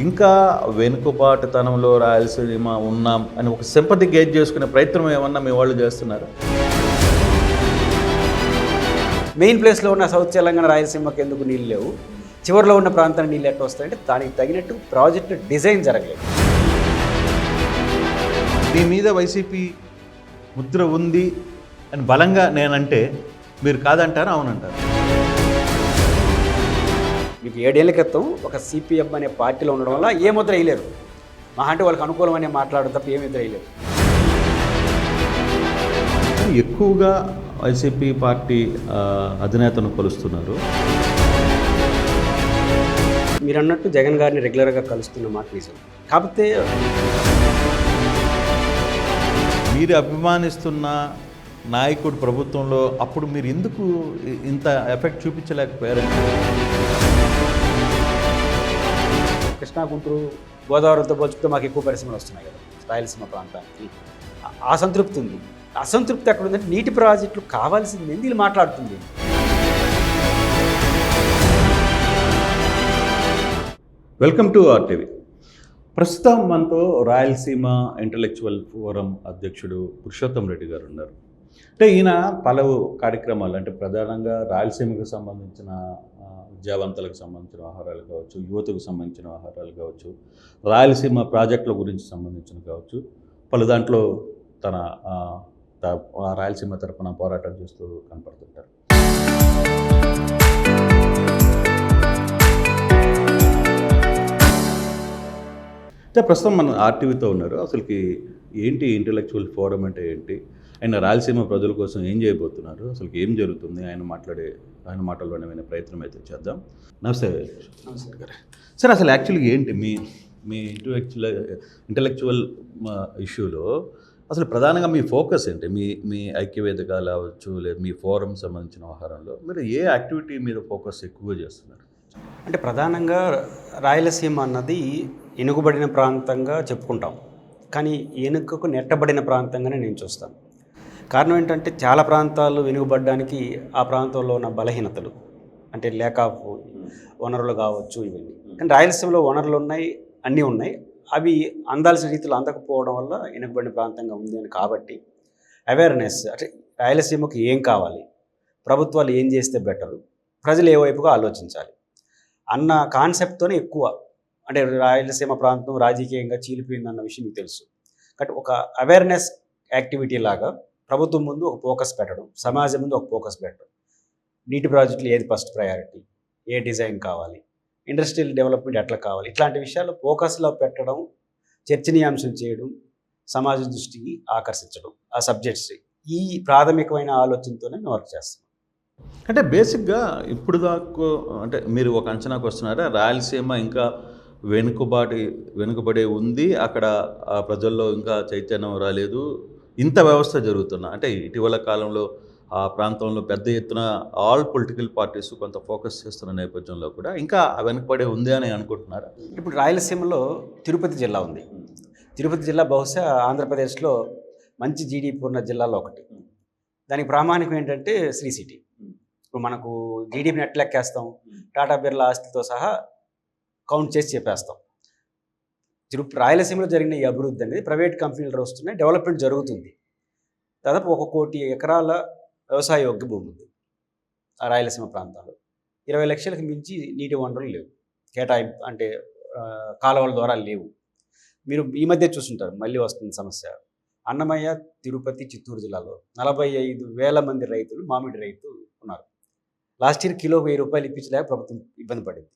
ఇంకా వెనుకబాటుతనంలో రాయలసీమ ఉన్నాం అని ఒక సింపతి గేజ్ చేసుకునే ప్రయత్నం ఏమన్నా మీ వాళ్ళు చేస్తున్నారు? మెయిన్ ప్లేస్లో ఉన్న సౌత్ తెలంగాణ రాయలసీమకి ఎందుకు నీళ్ళు లేవు, చివరిలో ఉన్న ప్రాంతానికి నీళ్ళు ఎట్లా వస్తాయంటే దానికి తగినట్టు ప్రాజెక్టు డిజైన్ జరగలేదు. మీ మీద వైసీపీ ముద్ర ఉంది అని బలంగా నేనంటే మీరు కాదంటారా అవునంటారు? మీకు 7 ఏళ్ల క్రితం ఒక సిపిఎం అనే పార్టీలో ఉండడం వల్ల ఏ ముద్ర వేయలేరు. మా అంటే వాళ్ళకి అనుకూలమనే మాట్లాడడం తప్ప ఏ ముద్ర వేయలేరు. ఎక్కువగా వైసీపీ పార్టీ అధినేతను కొలుస్తున్నారు. మీరు అన్నట్టు జగన్ గారిని రెగ్యులర్గా కలుస్తున్న మాట నిజం. కాకపోతే మీరు అభిమానిస్తున్న నాయకుడు ప్రభుత్వంలో అప్పుడు మీరు ఎందుకు ఇంత ఎఫెక్ట్ చూపించలేకపోయారండి? కృష్ణా, గుంటూరు, గోదావరితో పోల్చుకుంటే మాకు ఎక్కువ పరిశ్రమలు వస్తున్నాయి కదా రాయలసీమ ప్రాంతానికి. అసంతృప్తి ఉంది. అసంతృప్తి ఎక్కడ ఉందంటే నీటి ప్రాజెక్టులు కావాల్సింది వీళ్ళు మాట్లాడుతుంది. Welcome to RTV. ప్రస్తుతం మనతో రాయలసీమ ఇంటలెక్చువల్ ఫోరం అధ్యక్షుడు పురుషోత్తం రెడ్డి గారు ఉన్నారు. అంటే ఈయన పలు కార్యక్రమాలు, అంటే ప్రధానంగా రాయలసీమకు సంబంధించిన విద్యావంతులకు సంబంధించిన వ్యవహారాలు కావచ్చు, యువతకు సంబంధించిన వ్యవహారాలు కావచ్చు, రాయలసీమ ప్రాజెక్టుల గురించి సంబంధించిన కావచ్చు, పలు దాంట్లో తన రాయలసీమ తరపున పోరాటం చేస్తూ కనపడుతుంటారు. అంటే ప్రస్తుతం మన RTVతో ఉన్నారు. అసలుకి ఏంటి ఇంటలెక్చువల్ ఫోరం అంటే ఏంటి, ఆయన రాయలసీమ ప్రజల కోసం ఏం చేయబోతున్నారు, అసలుకి ఏం జరుగుతుంది, ఆయన మాటల్లోనే వినే ప్రయత్నం అయితే చేద్దాం. నమస్తే గారు. సార్, అసలు యాక్చువల్గా ఏంటి మీ ఇంటలెక్చువల్ ఇష్యూలో అసలు ప్రధానంగా మీ ఫోకస్ ఏంటి? మీ ఐక్యవేదిక కావచ్చు, లేదా మీ ఫోరం సంబంధించిన వ్యవహారంలో మీరు ఏ యాక్టివిటీ మీద ఫోకస్ ఎక్కువగా చేస్తున్నారు? అంటే ప్రధానంగా రాయలసీమ అన్నది ఎనుగుబడిన ప్రాంతంగా చెప్పుకుంటాం, కానీ వెనుకకు నెట్టబడిన ప్రాంతంగానే నేను చూస్తాను. కారణం ఏంటంటే చాలా ప్రాంతాలు వెనుకబడడానికి ఆ ప్రాంతంలో ఉన్న బలహీనతలు, అంటే లేక వనరులు కావచ్చు ఇవన్నీ. కానీ రాయలసీమలో వనరులు ఉన్నాయి, అన్నీ ఉన్నాయి. అవి అందాల్సిన రీతిలో అందకపోవడం వల్ల వెనుకబడిన ప్రాంతంగా ఉంది అని. కాబట్టి అవేర్నెస్, అంటే రాయలసీమకు ఏం కావాలి, ప్రభుత్వాలు ఏం చేస్తే బెటరు, ప్రజలు ఏ వైపుగా ఆలోచించాలి అన్న కాన్సెప్ట్తోనే ఎక్కువ, అంటే రాయలసీమ ప్రాంతం రాజకీయంగా చీలిపోయిందన్న విషయం మీకు తెలుసు. కాబట్టి ఒక అవేర్నెస్ యాక్టివిటీ లాగా ప్రభుత్వం ముందు ఒక ఫోకస్ పెట్టడం, సమాజం ముందు ఒక ఫోకస్ పెట్టడం, నీటి ప్రాజెక్టులు ఏది ఫస్ట్ ప్రయారిటీ, ఏ డిజైన్ కావాలి, ఇండస్ట్రియల్ డెవలప్మెంట్ ఎట్లా కావాలి, ఇట్లాంటి విషయాలు ఫోకస్లో పెట్టడం, చర్చనీయాంశం చేయడం, సమాజ దృష్టికి ఆకర్షించడం, ఆ సబ్జెక్ట్స్, ఈ ప్రాథమికమైన ఆలోచనతోనే మేము వర్క్ చేస్తాం. అంటే బేసిక్గా ఇప్పుడు దాకా అంటే మీరు ఒక అంచనాకు వస్తున్నారా, రాయలసీమ ఇంకా వెనుకబడే ఉంది, అక్కడ ఆ ప్రజల్లో ఇంకా చైతన్యం రాలేదు, ఇంత వ్యవస్థ జరుగుతున్నా అంటే ఇటీవల కాలంలో ఆ ప్రాంతంలో పెద్ద ఎత్తున ఆల్ పొలిటికల్ పార్టీస్ కొంత ఫోకస్ చేస్తున్న నేపథ్యంలో కూడా ఇంకా వెనుకబడే ఉంది అని అనుకుంటున్నారా? ఇప్పుడు రాయలసీమలో తిరుపతి జిల్లా ఉంది. తిరుపతి జిల్లా బహుశా ఆంధ్రప్రదేశ్లో మంచి జీడిపి ఉన్న జిల్లాలో ఒకటి. దానికి ప్రామాణికం ఏంటంటే శ్రీ సిటీ. ఇప్పుడు మనకు జీడిపిని ఎట్లా లెక్కేస్తాం, టాటా బిర్లా ఆస్తితో సహా కౌంట్ చేసి చెప్పేస్తాం. రాయలసీమలో జరిగిన ఈ అభివృద్ధి అనేది ప్రైవేట్ కంపెనీలు వస్తున్నాయి, డెవలప్మెంట్ జరుగుతుంది. దాదాపు 1 కోటి ఎకరాల వ్యవసాయ యోగ్య భూమి ఉంది ఆ రాయలసీమ ప్రాంతాల్లో. 20 లక్షలకు మించి నీటి వనరులు లేవు, కేటాయింపు అంటే కాలువల ద్వారా లేవు. మీరు ఈ మధ్య చూస్తుంటారు, మళ్ళీ వస్తుంది సమస్య. అన్నమయ్య, తిరుపతి, చిత్తూరు జిల్లాలో 45,000 మంది రైతులు మామిడి రైతులు ఉన్నారు. లాస్ట్ ఇయర్ కిలోకి 1000 రూపాయలు ఇప్పించలేక ప్రభుత్వం ఇబ్బంది పడింది.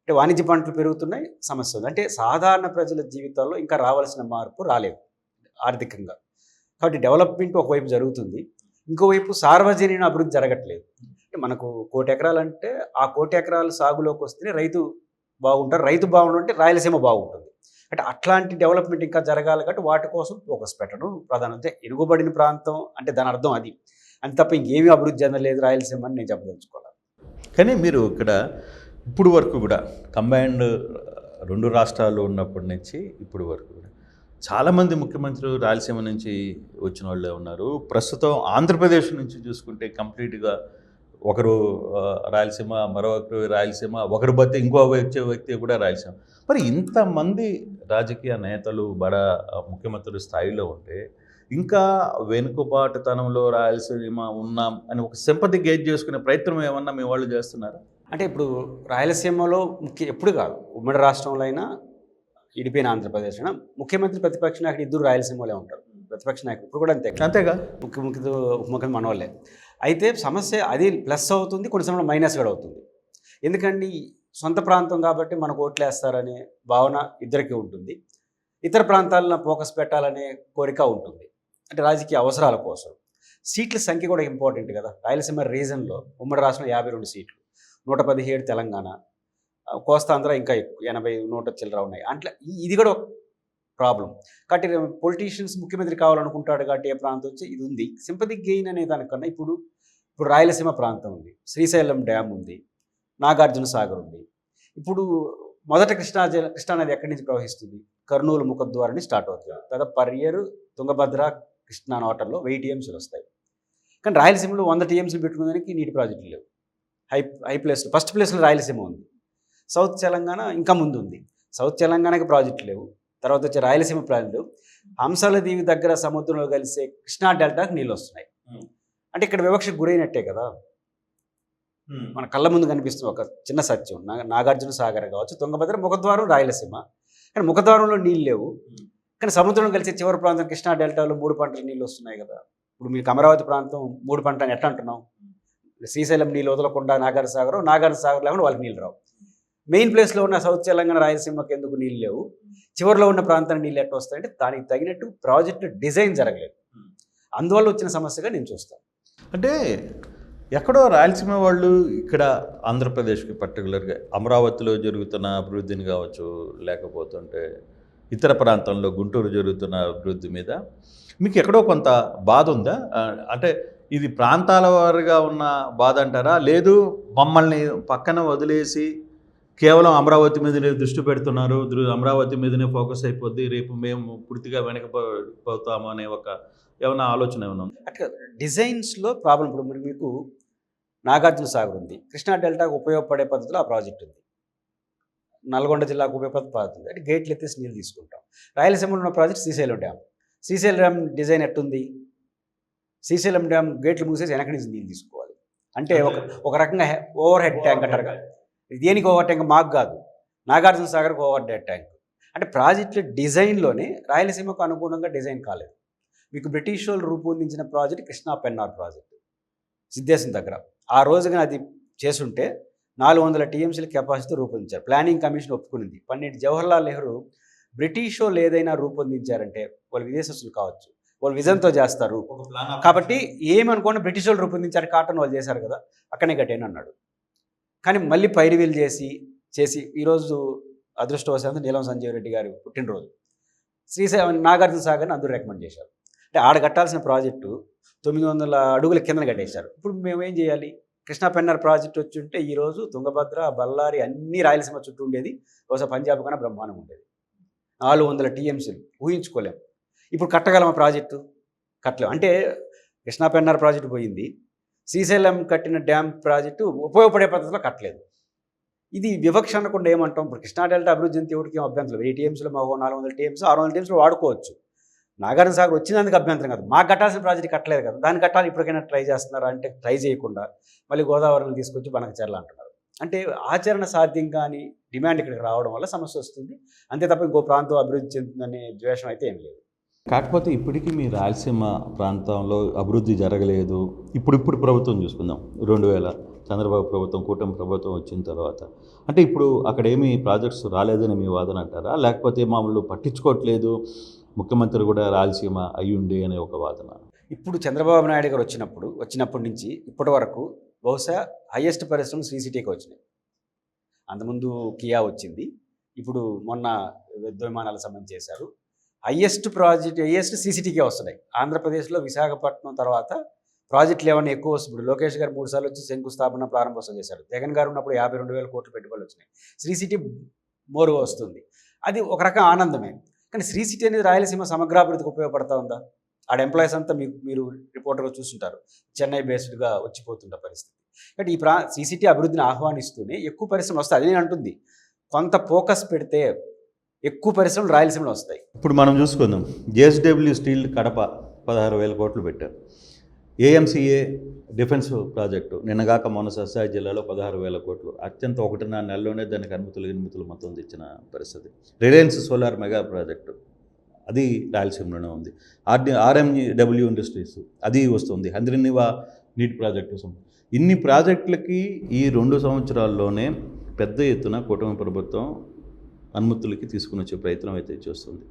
అంటే వాణిజ్య పంటలు పెరుగుతున్నాయి, సమస్య ఉంది. అంటే సాధారణ ప్రజల జీవితాల్లో ఇంకా రావాల్సిన మార్పు రాలేదు ఆర్థికంగా. కాబట్టి డెవలప్మెంట్ ఒకవైపు జరుగుతుంది, ఇంకోవైపు సార్వజనీన అభివృద్ధి జరగట్లేదు. అంటే మనకు 1 కోటి ఎకరాలు అంటే ఆ 1 కోటి ఎకరాలు సాగులోకి వస్తేనే రైతు బాగుంటారు, రైతు బాగుంటే రాయలసీమ బాగుంటుంది. అంటే అట్లాంటి డెవలప్మెంట్ ఇంకా జరగాలి. కాబట్టి వాటి కోసం ఫోకస్ పెట్టడం ప్రధానంగా. ఎనుగుబడిన ప్రాంతం అంటే దాని అర్థం అది, అంత తప్ప ఇంకేమీ అభివృద్ధి చెందలేదు రాయలసీమ అని నేను చెప్పదలుచుకోవాలి. కానీ మీరు ఇక్కడ ఇప్పుడు వరకు కూడా కంబైన్డ్ 2 రాష్ట్రాలు ఉన్నప్పటి నుంచి ఇప్పుడు వరకు కూడా చాలామంది ముఖ్యమంత్రులు రాయలసీమ నుంచి వచ్చిన వాళ్ళే ఉన్నారు. ప్రస్తుతం ఆంధ్రప్రదేశ్ నుంచి చూసుకుంటే కంప్లీట్గా ఒకరు రాయలసీమ, మరొకరు రాయలసీమ, ఒకరు బట్టి ఇంకో వ్యక్తి కూడా రాయలసీమ. మరి ఇంతమంది రాజకీయ నేతలు ముఖ్యమంత్రి స్థాయిలో ఉంటే ఇంకా వెనుకబాటుతనంలో రాయలసీమ ఉన్నాం అని ఒక సింపతి గేజ్ చేసుకునే ప్రయత్నం ఏమన్నా మీ వాళ్ళు చేస్తున్నారా? అంటే ఇప్పుడు రాయలసీమలో ఎప్పుడు కాదు, ఉమ్మడి రాష్ట్రంలో అయినా ఇడిపోయిన ఆంధ్రప్రదేశ్ అయినా ముఖ్యమంత్రి ప్రతిపక్ష నాయకుడు ఇద్దరు రాయలసీమలో ఉంటారు. ప్రతిపక్ష నాయకుడు ఇప్పుడు కూడా అంతేగా, ముఖ్యమంత్రి మనోళ్ళే. అయితే సమస్య అది ప్లస్ అవుతుంది, కొన్ని సమయంలో మైనస్ కూడా అవుతుంది. ఎందుకంటే సొంత ప్రాంతం కాబట్టి మనకు ఓట్లు వేస్తారనే భావన ఇద్దరికీ ఉంటుంది. ఇతర ప్రాంతాలను ఫోకస్ పెట్టాలనే కోరిక ఉంటుంది, అంటే రాజకీయ అవసరాల కోసం. సీట్ల సంఖ్య కూడా ఇంపార్టెంట్ కదా. రాయలసీమ రీజన్లో ఉమ్మడి రాష్ట్రంలో 52 సీట్లు, 117 తెలంగాణ, కోస్తాంధ్ర ఇంకా ఎక్కువ 80, 100 చిల్లర ఉన్నాయి. అంటే ఇది కూడా ప్రాబ్లం. కాబట్టి పొలిటీషియన్స్ ముఖ్యమంత్రి కావాలనుకుంటాడు కాబట్టి ఏ ప్రాంతం వచ్చి ఇది ఉంది. సింపతి గెయిన్ అనే దానికన్నా ఇప్పుడు రాయలసీమ ప్రాంతం ఉంది, శ్రీశైలం డ్యామ్ ఉంది, నాగార్జున సాగర్ ఉంది. ఇప్పుడు మొదట కృష్ణానది ఎక్కడి నుంచి ప్రవహిస్తుంది? కర్నూలు ముఖద్వారాన్ని స్టార్ట్ అవుతుంది. దాదాపు పర్ ఇయర్ తుంగభద్ర, కృష్ణా వాటర్లో 1000 టీఎంసీలు వస్తాయి. కానీ రాయలసీమలో 100 టీఎంసీలు పెట్టుకునేదానికి నీటి ప్రాజెక్టులు లేవు. హై ప్లేస్లో ఫస్ట్ ప్లేస్లో రాయలసీమ ఉంది. సౌత్ తెలంగాణ ఇంకా ముందు ఉంది. సౌత్ తెలంగాణకి ప్రాజెక్టులు లేవు. తర్వాత వచ్చే రాయలసీమ ప్రాజెక్టులు. హంసాల దీవి దగ్గర సముద్రంలో కలిసే కృష్ణా డెల్టాకి నీళ్ళు వస్తున్నాయి. అంటే ఇక్కడ వివక్షకు గురైనట్టే కదా. మన కళ్ళ ముందు కనిపిస్తున్న ఒక చిన్న సత్యం. నాగార్జున సాగర్ కావచ్చు, తుంగభద్ర, ముఖద్వారం రాయలసీమ. కానీ ముఖద్వారంలో నీళ్ళు లేవు. కానీ సముద్రంలో కలిసే చివరి ప్రాంతం కృష్ణా డెల్టాలో 3 పంటలు నీళ్ళు వస్తున్నాయి కదా. ఇప్పుడు మీకు అమరావతి ప్రాంతం 3 పంటలు అని ఎట్లా అంటున్నాం? శ్రీశైలం నీళ్ళు వదలకుండా నాగార్జున సాగర్ లేకుండా వాళ్ళకి నీళ్ళు రావు. మెయిన్ ప్లేస్లో ఉన్న సౌత్ తెలంగాణ, రాయలసీమకి ఎందుకు నీళ్ళు లేవు? చివరిలో ఉన్న ప్రాంతానికి నీళ్ళు ఎట్లా వస్తాయంటే దానికి తగినట్టు ప్రాజెక్టు డిజైన్ జరగలేదు. అందువల్ల వచ్చిన సమస్యగా నేను చూస్తాను. అంటే ఎక్కడో రాయలసీమ వాళ్ళు ఇక్కడ ఆంధ్రప్రదేశ్కి పర్టికులర్గా అమరావతిలో జరుగుతున్న అభివృద్ధిని కావచ్చు, లేకపోతుంటే ఇతర ప్రాంతంలో గుంటూరు జరుగుతున్న అభివృద్ధి మీద మీకు ఎక్కడో కొంత బాధ ఉందా? అంటే ఇది ప్రాంతాల వారిగా ఉన్న బాధ అంటారా? లేదు మమ్మల్ని పక్కన వదిలేసి కేవలం అమరావతి మీదనే దృష్టి పెడుతున్నారు, అమరావతి మీదనే ఫోకస్ అయిపోద్ది, రేపు మేము పూర్తిగా వెనకపోతాము అనే ఒక ఏమైనా ఆలోచన ఏమైనా ఉంది? అట్లా డిజైన్స్లో ప్రాబ్లం. ఇప్పుడు మీకు నాగార్జున సాగర్ ఉంది, కృష్ణా డెల్టాకు ఉపయోగపడే పద్ధతిలో ఆ ప్రాజెక్ట్ ఉంది, నల్గొండ జిల్లాకు ఉపయోగపడే పద్ధతి ఉంది. అంటే గేట్లు ఎత్తేసి నీళ్ళు తీసుకుంటాం. రాయలసీమలో ఉన్న project Srisailam dam. Srisailam dam design ఎట్టుంది? శ్రీశైలం డ్యామ్ గేట్లు మూసేసి వెనక నుంచి నీళ్ళు తీసుకోవాలి. అంటే ఒక రకంగా ఓవర్ హెడ్ ట్యాంక్ అంటారు కదా. దేనికి ఓవర్ ట్యాంక్? మాకు కాదు, నాగార్జున సాగర్కి ఓవర్ హెడ్ ట్యాంక్. అంటే ప్రాజెక్టుల డిజైన్లోనే రాయలసీమకు అనుగుణంగా డిజైన్ కాలేదు. మీకు బ్రిటిష్ వాళ్ళు రూపొందించిన ప్రాజెక్ట్ కృష్ణా పెన్నార్ ప్రాజెక్ట్ సిద్ధేశం దగ్గర. ఆ రోజుగా అది చేసుంటే 400 టీఎంసీల కెపాసిటీ రూపొందించారు. ప్లానింగ్ కమిషన్ ఒప్పుకునింది. పండిట్ జవహర్లాల్ నెహ్రూ బ్రిటిష్ వాళ్ళు ఏదైనా రూపొందించారంటే వాళ్ళు విదేశస్తులు కావచ్చు, వాళ్ళు విజన్తో చేస్తారు కాబట్టి ఏమనుకోండి బ్రిటిష్ వాళ్ళు రూపొందించారు, కాటన్ వాళ్ళు చేశారు కదా, అక్కడనే కట్టేని అన్నాడు. కానీ మళ్ళీ పైరువీలు చేసి ఈరోజు అదృష్టవశాత్తు నీలం సంజీవ్ రెడ్డి గారి పుట్టినరోజు శ్రీశైలం నాగార్జున సాగర్ని అందరూ రికమెండ్ చేశారు. అంటే ఆడ కట్టాల్సిన ప్రాజెక్టు 900 అడుగుల కింద కట్టేశారు. ఇప్పుడు మేము ఏం చేయాలి? కృష్ణా పెన్నర్ ప్రాజెక్ట్ వచ్చి ఉంటే ఈరోజు తుంగభద్ర, బళ్ళారి అన్ని రాయలసీమ చుట్టూ ఉండేది. బహుశా పంజాబ్ కన్నా బ్రహ్మాండం ఉండేది. 400 టీఎంసీలు ఊహించుకోలేము. ఇప్పుడు కట్టగలమా ప్రాజెక్టు? కట్టలేము. అంటే కృష్ణా పెన్నర్ ప్రాజెక్టు పోయింది, శ్రీశైలం కట్టిన డ్యామ్ ప్రాజెక్టు ఉపయోగపడే పద్ధతిలో కట్టలేదు. ఇది వివక్ష అనకుండా ఏమంటాం? ఇప్పుడు కృష్ణా డెల్టా అభివృద్ధి అంతా ఎవరికి అభ్యంతరం? 1000 టీఎంసీలో మాకు 400 టీఎంసీ, 600 టీఎంసీలో వాడుకోవచ్చు. నాగార్జున సాగర్ వచ్చినందుకు అభ్యంతరం కాదు, మాకు కట్టాల్సిన ప్రాజెక్ట్ కట్టలేదు కదా, దాన్ని కట్టాలి. ఇప్పటికైనా ట్రై చేస్తున్నారా అంటే ట్రై చేయకుండా మళ్ళీ గోదావరిని తీసుకొచ్చి బనకచెర్ల అంటున్నారు. అంటే ఆచరణ సాధ్యం కానీ డిమాండ్ ఇక్కడికి రావడం వల్ల సమస్య వస్తుంది. అంతే తప్ప ఇంకో ప్రాంతం అభివృద్ధి చెందుతుందనే ద్వేషం అయితే ఏం లేదు. కాకపోతే ఇప్పటికీ మీ రాయలసీమ ప్రాంతంలో అభివృద్ధి జరగలేదు. ఇప్పుడు ప్రభుత్వం చూసుకుందాం, 2000 చంద్రబాబు ప్రభుత్వం, కూటమి ప్రభుత్వం వచ్చిన తర్వాత అంటే ఇప్పుడు అక్కడ ఏమీ ప్రాజెక్ట్స్ రాలేదని మీ వాదన అంటారా? లేకపోతే మామూలు పట్టించుకోవట్లేదు, ముఖ్యమంత్రి కూడా రాయలసీమ అయ్యుండి అనే ఒక వాదన? ఇప్పుడు చంద్రబాబు నాయుడు గారు వచ్చినప్పటి నుంచి ఇప్పటి వరకు బహుశా హయ్యెస్ట్ పరిశ్రమలు శ్రీ సిటీకి వచ్చినాయి. అంతకుముందు కియా వచ్చింది, ఇప్పుడు మొన్న యుద్ధ విమానాల సంబంధించి చేశారు. హయ్యెస్ట్ సీసీటీకే వస్తున్నాయి. ఆంధ్రప్రదేశ్లో విశాఖపట్నం తర్వాత ప్రాజెక్టులు ఏమన్నా ఎక్కువ వస్తుంది. ఇప్పుడు లోకేష్ గారు 3 సార్లు వచ్చి శంకుస్థాపన ప్రారంభోత్సవం చేశారు. జగన్ గారు ఉన్నప్పుడు 52,000 కోట్లు పెట్టుబడులు వచ్చినాయి. శ్రీ సిటీ మోరుగా వస్తుంది. అది ఒక రకం ఆనందమే. కానీ శ్రీ సిటీ అనేది రాయలసీమ సమగ్రాభివృద్ధికి ఉపయోగపడతా ఉందా? ఆడ ఎంప్లాయీస్ అంతా మీరు రిపోర్టర్గా చూస్తుంటారు, చెన్నై బేస్డ్గా వచ్చిపోతుంట పరిస్థితి. కాబట్టి ఈ సీసీటీ అభివృద్ధిని ఆహ్వానిస్తూనే ఎక్కువ పరిశ్రమలు వస్తాయి. అది నేను అంటుంది, కొంత ఫోకస్ పెడితే ఎక్కువ పరిశ్రమలు రాయలసీమలో వస్తాయి. ఇప్పుడు మనం చూసుకుందాం, జేఎస్డబ్ల్యూ స్టీల్ కడప 16,000 కోట్లు పెట్టారు. ఏఎంసీఏ డిఫెన్స్ ప్రాజెక్టు నిన్నగాక మొన్న సత్యసాయి జిల్లాలో 16,000 కోట్లు, అత్యంత 1.5 నెలలోనే దానికి అనుమతులు మొత్తం తెచ్చిన పరిస్థితి. రిలయన్స్ సోలార్ మెగా ప్రాజెక్టు అది రాయలసీమలోనే ఉంది. ఆర్ఎండబ్ల్యూ ఇండస్ట్రీస్ అది వస్తుంది. హంద్రినివా నీటి ప్రాజెక్టు. ఇన్ని ప్రాజెక్టులకి ఈ 2 సంవత్సరాల్లోనే పెద్ద ఎత్తున కూటమి ప్రభుత్వం అనుమతులకి తీసుకుని వచ్చే ప్రయత్నం అయితే చేస్తుంది.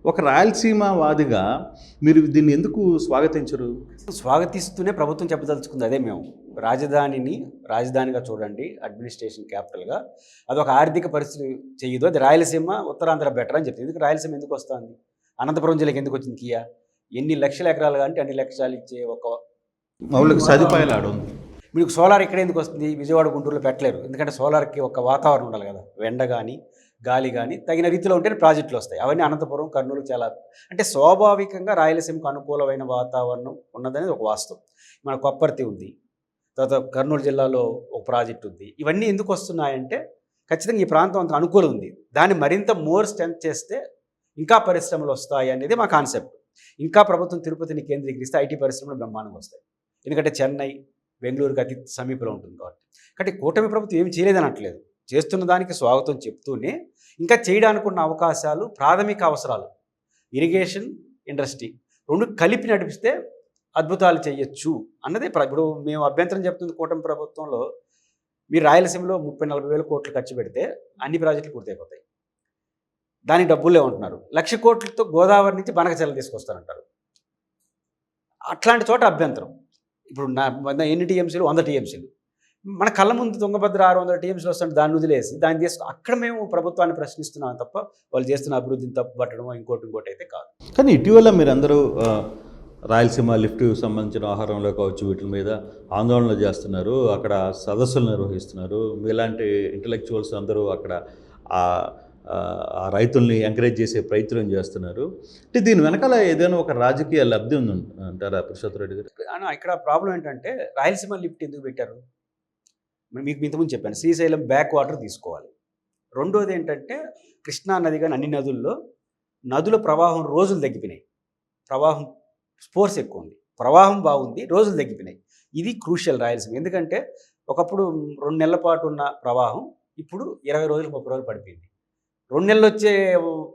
ఒక రాయలసీమ వాదిగా మీరు దీన్ని ఎందుకు స్వాగతించరు? స్వాగతిస్తూనే ప్రభుత్వం చెప్పదలుచుకుంది అదే. మేము రాజధానిగా చూడండి, అడ్మినిస్ట్రేషన్ క్యాపిటల్గా, అదొక ఆర్థిక పరిస్థితి చేయదు, అది రాయలసీమ ఉత్తరాంధ్ర బెటర్ అని చెప్తుంది. ఎందుకు రాయలసీమ ఎందుకు వస్తుంది? అనంతపురం జిల్లాకి ఎందుకు వచ్చింది కియా? ఎన్ని లక్షల ఎకరాలు అంటే అన్ని లక్షలు ఇచ్చే ఒక మౌలిక సదుపాయాలు ఆడుంది. మీకు సోలార్ ఇక్కడ ఎందుకు వస్తుంది? విజయవాడ గుంటూరులో పెట్టలేరు, ఎందుకంటే సోలార్కి ఒక వాతావరణం ఉండాలి కదా, ఎండ కానీ గాలి కానీ తగిన రీతిలో ఉంటేనే ప్రాజెక్టులు వస్తాయి. అవన్నీ అనంతపురం, కర్నూలు చాలా అంటే స్వాభావికంగా రాయలసీమకు అనుకూలమైన వాతావరణం ఉన్నదనేది ఒక వాస్తవం. మన కొప్పర్తి ఉంది, తర్వాత కర్నూలు జిల్లాలో ఒక ప్రాజెక్ట్ ఉంది. ఇవన్నీ ఎందుకు వస్తున్నాయంటే ఖచ్చితంగా ఈ ప్రాంతం అంత అనుకూలం ఉంది, దాన్ని మరింత మోర్ స్ట్రెంత్ చేస్తే ఇంకా పరిశ్రమలు వస్తాయి అనేది మా కాన్సెప్ట్. ఇంకా ప్రభుత్వం తిరుపతిని కేంద్రీకరిస్తే ఐటీ పరిశ్రమలు బ్రహ్మాండంగా వస్తాయి, ఎందుకంటే చెన్నై, బెంగళూరుకి అతి సమీపంలో ఉంటుంది కాబట్టి కూటమి ప్రభుత్వం ఏమి చేయలేదని అనట్లేదు, చేస్తున్న దానికి స్వాగతం చెప్తూనే ఇంకా చేయడానికి ఉన్న అవకాశాలు, ప్రాథమిక అవసరాలు, ఇరిగేషన్, ఇండస్ట్రీ 2 కలిపి నడిపిస్తే అద్భుతాలు చేయొచ్చు అన్నదే. ఇప్పుడు మేము అభ్యంతరం చెప్తుంది కూటమి ప్రభుత్వంలో, మీరు రాయలసీమలో 30-40 వేల కోట్లు ఖర్చు పెడితే అన్ని ప్రాజెక్టులు పూర్తయిపోతాయి, దానికి డబ్బులు లేవంటున్నారు. 1,00,000 కోట్లతో గోదావరి నుంచి బనకచెర్ల తీసుకొస్తారంటారు. అట్లాంటి చోట అభ్యంతరం. ఇప్పుడు ఎన్ని టీఎంసీలు? 100 టీఎంసీలు. మన కళ్ళ ముందు తుంగభద్ర 600 టీఎంసీలు వస్తుంటే దాన్ని వదిలేసి దాన్ని తీసుకు అక్కడ మేము ప్రభుత్వాన్ని ప్రశ్నిస్తున్నాం తప్ప వాళ్ళు చేస్తున్న అభివృద్ధిని తప్పు పట్టడమో ఇంకోటి అయితే కాదు. కానీ ఇటీవల మీరందరూ రాయలసీమ లిఫ్ట్ సంబంధించిన ఆహారంలో కావచ్చు వీటి మీద ఆందోళనలు చేస్తున్నారు, అక్కడ సదస్సులు నిర్వహిస్తున్నారు. మీలాంటి ఇంటలెక్చువల్స్ అందరూ అక్కడ ఆ రైతుల్ని ఎంకరేజ్ చేసే ప్రయత్నం చేస్తున్నారు. అంటే దీని వెనకాల ఏదైనా ఒక రాజకీయ లబ్ధి ఉంది అంటారా పురుషోత్తమ రెడ్డి గారు? ఇక్కడ ప్రాబ్లం ఏంటంటే రాయలసీమ లిఫ్ట్ ఎందుకు పెట్టారు? మీకు ఇంతకుముందు చెప్పాను, శ్రీశైలం బ్యాక్ వాటర్ తీసుకోవాలి. రెండోది ఏంటంటే కృష్ణా నది కానీ అన్ని నదుల ప్రవాహం రోజులు తగ్గిపోయినాయి, ప్రవాహం స్పోర్స్ ఎక్కువ ఉంది, ప్రవాహం బాగుంది, రోజులు తగ్గిపోయినాయి. ఇది క్రూషియల్ రాయలసీమ. ఎందుకంటే ఒకప్పుడు 2 నెలల పాటు ఉన్న ప్రవాహం ఇప్పుడు 20 రోజులు 30 రోజులు పడిపోయింది. 2 నెలలు వచ్చే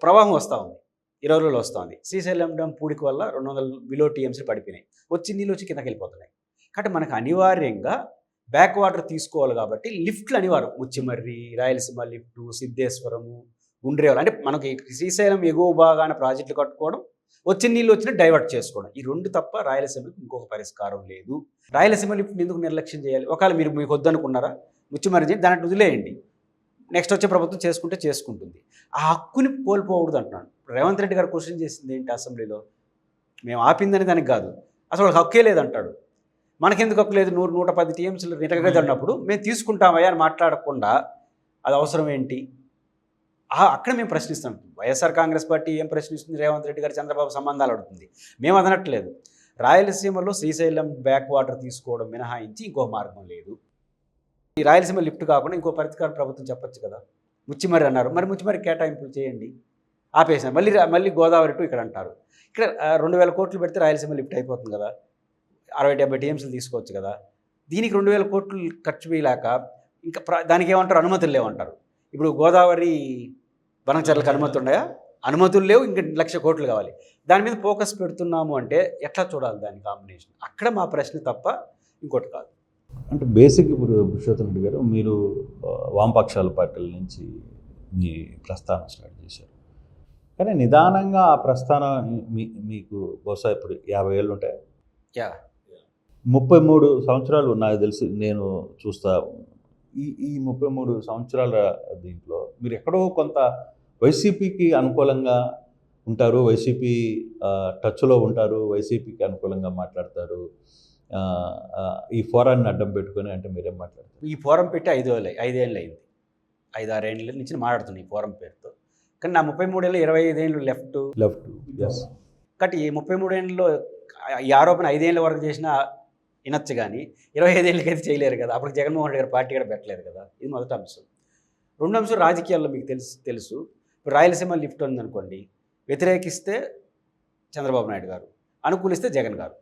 ప్రవాహం వస్తూ ఉంది, 20 రోజులు వస్తూ ఉంది. శ్రీశైలం డ్యామ్ పూడిక వల్ల 200 బిలో టీఎంసీలు పడిపోయినాయి, నీళ్ళు వచ్చి కిందకి వెళ్ళిపోతున్నాయి. కాబట్టి మనకు అనివార్యంగా బ్యాక్ వాటర్ తీసుకోవాలి కాబట్టి లిఫ్ట్లు అనివార్యం. ముచ్చిమర్రి, రాయలసీమ లిఫ్టు, సిద్ధేశ్వరము, గుండ్రేవాల, అంటే మనకి శ్రీశైలం ఎగువ భాగాన ప్రాజెక్టులు కట్టుకోవడం, నీళ్ళు వచ్చిన డైవర్ట్ చేసుకోవడం, ఈ 2 తప్ప రాయలసీమకి ఇంకొక పరిష్కారం లేదు. రాయలసీమ లిఫ్ట్ని ఎందుకు నిర్లక్ష్యం చేయాలి? ఒకవేళ మీకు వద్దనుకున్నారా ముచ్చిమర్రి చేయండి, దాన్ని వదిలేయండి, నెక్స్ట్ వచ్చే ప్రభుత్వం చేసుకుంటుంది. ఆ హక్కుని కోల్పోకూడదు అంటున్నాను. రేవంత్ రెడ్డి గారు క్వశ్చన్ చేసింది ఏంటి అసెంబ్లీలో? మేము ఆపిందని దానికి కాదు, అసలు హక్కే లేదంటాడు. మనకెందుకు హక్కు లేదు? 100-110 టీఎంసీలు నిటగది అన్నప్పుడు మేము తీసుకుంటామయ్యా అని మాట్లాడకుండా అది అవసరం ఏంటి? అక్కడ మేము ప్రశ్నిస్తాం. వైఎస్ఆర్ కాంగ్రెస్ పార్టీ ఏం ప్రశ్నిస్తుంది? రేవంత్ రెడ్డి గారు చంద్రబాబు సంబంధాలు అడుగుతుంది. మేము అదనట్లేదు. రాయలసీమలో శ్రీశైలం బ్యాక్ వాటర్ తీసుకోవడం మినహాయించి ఇంకో మార్గం లేదు. ఈ రాయలసీమ లిఫ్ట్ కాకుండా ఇంకో పరిష్కారం ప్రభుత్వం చెప్పొచ్చు కదా. ముచ్చిమర్రి అన్నారు, మరి ముచ్చిమర్రి కేటాయింపులు చేయండి, ఆపేసాను. మళ్ళీ గోదావరి టు ఇక్కడ అంటారు. ఇక్కడ 2,000 కోట్లు పెడితే రాయలసీమ లిఫ్ట్ అయిపోతుంది కదా, 60-70 టీఎంసీలు తీసుకోవచ్చు కదా. దీనికి 2,000 కోట్లు ఖర్చు చేయలేక ఇంకా దానికి ఏమంటారు? అనుమతులు లేవంటారు. ఇప్పుడు గోదావరి బనకచెర్లకు అనుమతులు ఉన్నాయా? అనుమతులు లేవు, ఇంకా 1,00,000 కోట్లు కావాలి. దాని మీద ఫోకస్ పెడుతున్నాము అంటే ఎట్లా చూడాలి దాని కాంబినేషన్? అక్కడ మా ప్రశ్న తప్ప ఇంకోటి కాదు. అంటే బేసిక్ ఇప్పుడు పురుషోత్తమ రెడ్డి గారు, మీరు వామపక్షాల పార్టీల నుంచి మీ ప్రస్థానం స్టార్ట్ చేశారు, కానీ నిదానంగా ఆ ప్రస్థానం మీకు బహుశా ఇప్పుడు 50 ఏళ్ళు ఉంటాయి, 33 సంవత్సరాలు నాకు తెలిసి నేను చూస్తా. ఈ 33 సంవత్సరాల దీంట్లో మీరు ఎక్కడో కొంత వైసీపీకి అనుకూలంగా ఉంటారు, వైసీపీ టచ్లో ఉంటారు, వైసీపీకి అనుకూలంగా మాట్లాడతారు. ఈ ఫోరాన్ని అడ్డం పెట్టుకొని అంటే మీరేం మాట్లాడతారు? ఈ ఫోరం పెట్టి 5 ఏళ్ళు అయింది, 5-6 ఏళ్ళ నుంచి మాట్లాడుతున్నాను ఈ ఫోరం పేరుతో. కానీ నా 33 ఏళ్ళు 25 ఏళ్ళు లెఫ్ట్. ఎస్. కాబట్టి ఈ 33 ఏళ్ళలో ఈ ఆరోపణ 5 ఏళ్ళ వరకు చేసిన వినొచ్చు కానీ 25 ఏళ్ళకైతే చేయలేరు కదా. అప్పుడు జగన్మోహన్ రెడ్డి గారు పార్టీ కూడా పెట్టలేదు కదా. ఇది మొదటి అంశం. రెండో అంశం రాజకీయాల్లో మీకు తెలుసు ఇప్పుడు రాయలసీమ లిఫ్ట్ ఉందనుకోండి, వ్యతిరేకిస్తే చంద్రబాబు నాయుడు గారు, అనుకూలిస్తే జగన్ గారు.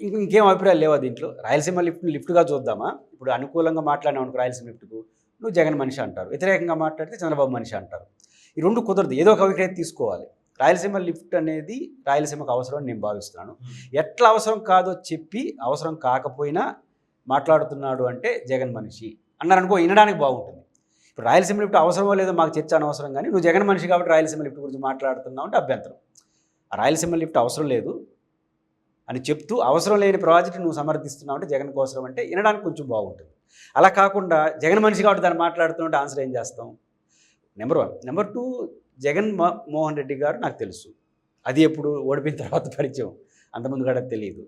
ఇంకేం అభిప్రాయాలు లేవా దీంట్లో? రాయలసీమ లిఫ్ట్గా చూద్దామా? ఇప్పుడు అనుకూలంగా మాట్లాడినావు అనుకో రాయలసీమ లిఫ్ట్కు, నువ్వు జగన్ మనిషి అంటారు. వ్యతిరేకంగా మాట్లాడితే చంద్రబాబు మనిషి అంటారు. ఈ రెండు కుదరదు. ఏదో ఒక అభిప్రాయం తీసుకోవాలి. రాయలసీమ లిఫ్ట్ అనేది రాయలసీమకు అవసరం అని నేను భావిస్తున్నాను. ఎట్లా అవసరం కాదో చెప్పి అవసరం కాకపోయినా మాట్లాడుతున్నాడు అంటే జగన్ మనిషి అన్నారనుకో, వినడానికి బాగుంటుంది. ఇప్పుడు రాయలసీమ లిఫ్ట్ అవసరమో లేదో మాకు చర్చ అనవసరం, కానీ నువ్వు జగన్ మనిషి కాబట్టి రాయలసీమ లిఫ్ట్ గురించి మాట్లాడుతున్నావు అంటే అభ్యంతరం. ఆ రాయలసీమ లిఫ్ట్ అవసరం లేదు అని చెప్తూ అవసరం లేని ప్రాజెక్టు నువ్వు సమర్థిస్తున్నావు అంటే జగన్ కోసం అంటే వినడానికి కొంచెం బాగుంటుంది. అలా కాకుండా జగన్ మనిషి కాబట్టి దాన్ని మాట్లాడుతున్నట్టు ఆన్సర్ ఏం చేస్తాం? నెంబర్ 1. నెంబర్ 2, మోహన్ రెడ్డి గారు నాకు తెలుసు. అది ఎప్పుడు ఓడిపోయిన తర్వాత పరిచయం, అంతకుముందు కూడా తెలియదు.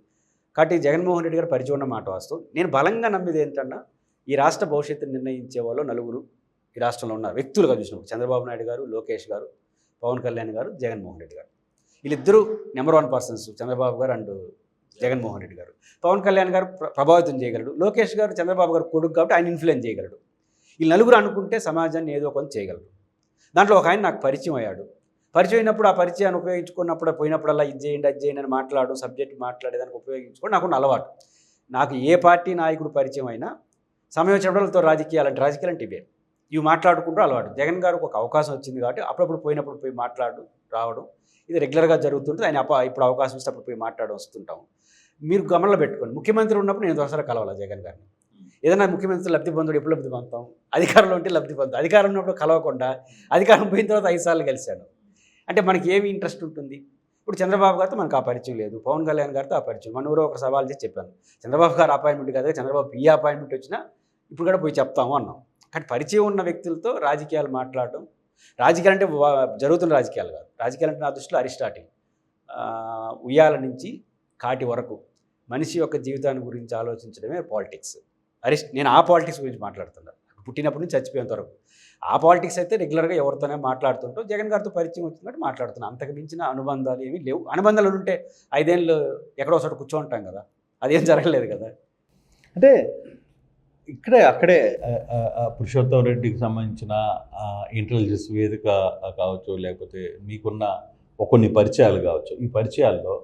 కాబట్టి జగన్మోహన్ రెడ్డి గారు పరిచయం ఉన్న మాట వాస్తవం. నేను బలంగా నమ్మేది ఏంటన్నా, ఈ రాష్ట్ర భవిష్యత్తును నిర్ణయించే వాళ్ళు నలుగురు ఈ రాష్ట్రంలో ఉన్నారు. వ్యక్తులుగా చూసినప్పుడు చంద్రబాబు నాయుడు గారు, లోకేష్ గారు, పవన్ కళ్యాణ్ గారు, జగన్మోహన్ రెడ్డి గారు. వీళ్ళిద్దరూ నెంబర్ 1 పర్సన్స్, చంద్రబాబు గారు అండ్ జగన్మోహన్ రెడ్డి గారు. పవన్ కళ్యాణ్ గారు ప్రభావితం చేయగలడు. లోకేష్ గారు చంద్రబాబు గారు కొడుకు కాబట్టి ఆయన ఇన్ఫ్లుయెన్స్ చేయగలడు. ఈ నలుగురు అనుకుంటే సమాజాన్ని ఏదో కొంత చేయగలరు. దాంట్లో ఒక ఆయన నాకు పరిచయం అయ్యాడు. పరిచయం అయినప్పుడు ఆ పరిచయాన్ని ఉపయోగించుకున్నప్పుడు పోయినప్పుడల్లా ఇది చేయండి అది చేయండి అని మాట్లాడు, సబ్జెక్ట్ మాట్లాడేదానికి ఉపయోగించుకోవడం నాకు అలవాటు. నాకు ఏ పార్టీ నాయకుడు పరిచయం అయినా సమయం వచ్చినప్పుడు రాజకీయాలంటే ఇవే, ఇవి మాట్లాడుకుంటూ అలవాటు. జగన్ గారికి ఒక అవకాశం వచ్చింది కాబట్టి అప్పుడప్పుడు పోయి మాట్లాడు రావడం ఇది రెగ్యులర్గా జరుగుతుంటుంది. ఆయన ఇప్పుడు అవకాశం ఇస్తే అప్పుడు పోయి మాట్లాడడం వస్తుంటాం. మీరు గమనంలో పెట్టుకోండి, ముఖ్యమంత్రి ఉన్నప్పుడు నేను దోసరా కలవాలా జగన్ గారిని? ఏదైనా ముఖ్యమంత్రి లబ్ధి పొందుడు ఎప్పుడు లబ్ధి పొందుతాం? అధికారంలో ఉంటే లబ్ధి పొందుతాం. అధికారం ఉన్నప్పుడు కలవకుండా అధికారం పోయిన తర్వాత 5 సార్లు కలిశాను అంటే మనకి ఏమి ఇంట్రెస్ట్ ఉంటుంది? ఇప్పుడు చంద్రబాబు గారితో మనకు ఆ పరిచయం లేదు, పవన్ కళ్యాణ్ గారితో ఆ పరిచయం. మన ఊరో ఒక సవాల్ చేసి చెప్పాను, చంద్రబాబు గారు అపాయింట్మెంట్ కాదు, చంద్రబాబు ఈ అపాయింట్మెంట్ వచ్చినా ఇప్పుడు కూడా పోయి చెప్తాము అన్నాం. కానీ పరిచయం ఉన్న వ్యక్తులతో రాజకీయాలు మాట్లాడడం, రాజకీయాలు అంటే జరుగుతున్న రాజకీయాలు కాదు. రాజకీయాలు అంటే నా దృష్టిలో అరిస్టాటిల్, ఉయ్యాల నుంచి కాటి వరకు మనిషి యొక్క జీవితాన్ని గురించి ఆలోచించడమే పాలిటిక్స్. నేను ఆ పాలిటిక్స్ గురించి మాట్లాడుతున్నాను, పుట్టినప్పటి నుంచి చచ్చిపోయేంత వరకు. ఆ పాలిటిక్స్ అయితే రెగ్యులర్గా ఎవరితోనే మాట్లాడుతుంటాం. జగన్ గారితో పరిచయం వచ్చినట్టు మాట్లాడుతున్నాం. అంతకు మించిన అనుబంధాలు ఏమీ లేవు. అనుబంధాలు ఉంటే 5 ఏళ్ళు ఎక్కడో ఒకసారి కూర్చోంటాం కదా, అదేం జరగలేదు కదా. అంటే అక్కడే పురుషోత్తం రెడ్డికి సంబంధించిన ఇంటెలిజెన్స్ వేదిక కావచ్చు, లేకపోతే మీకున్న కొన్ని పరిచయాలు కావచ్చు. ఈ పరిచయాల్లో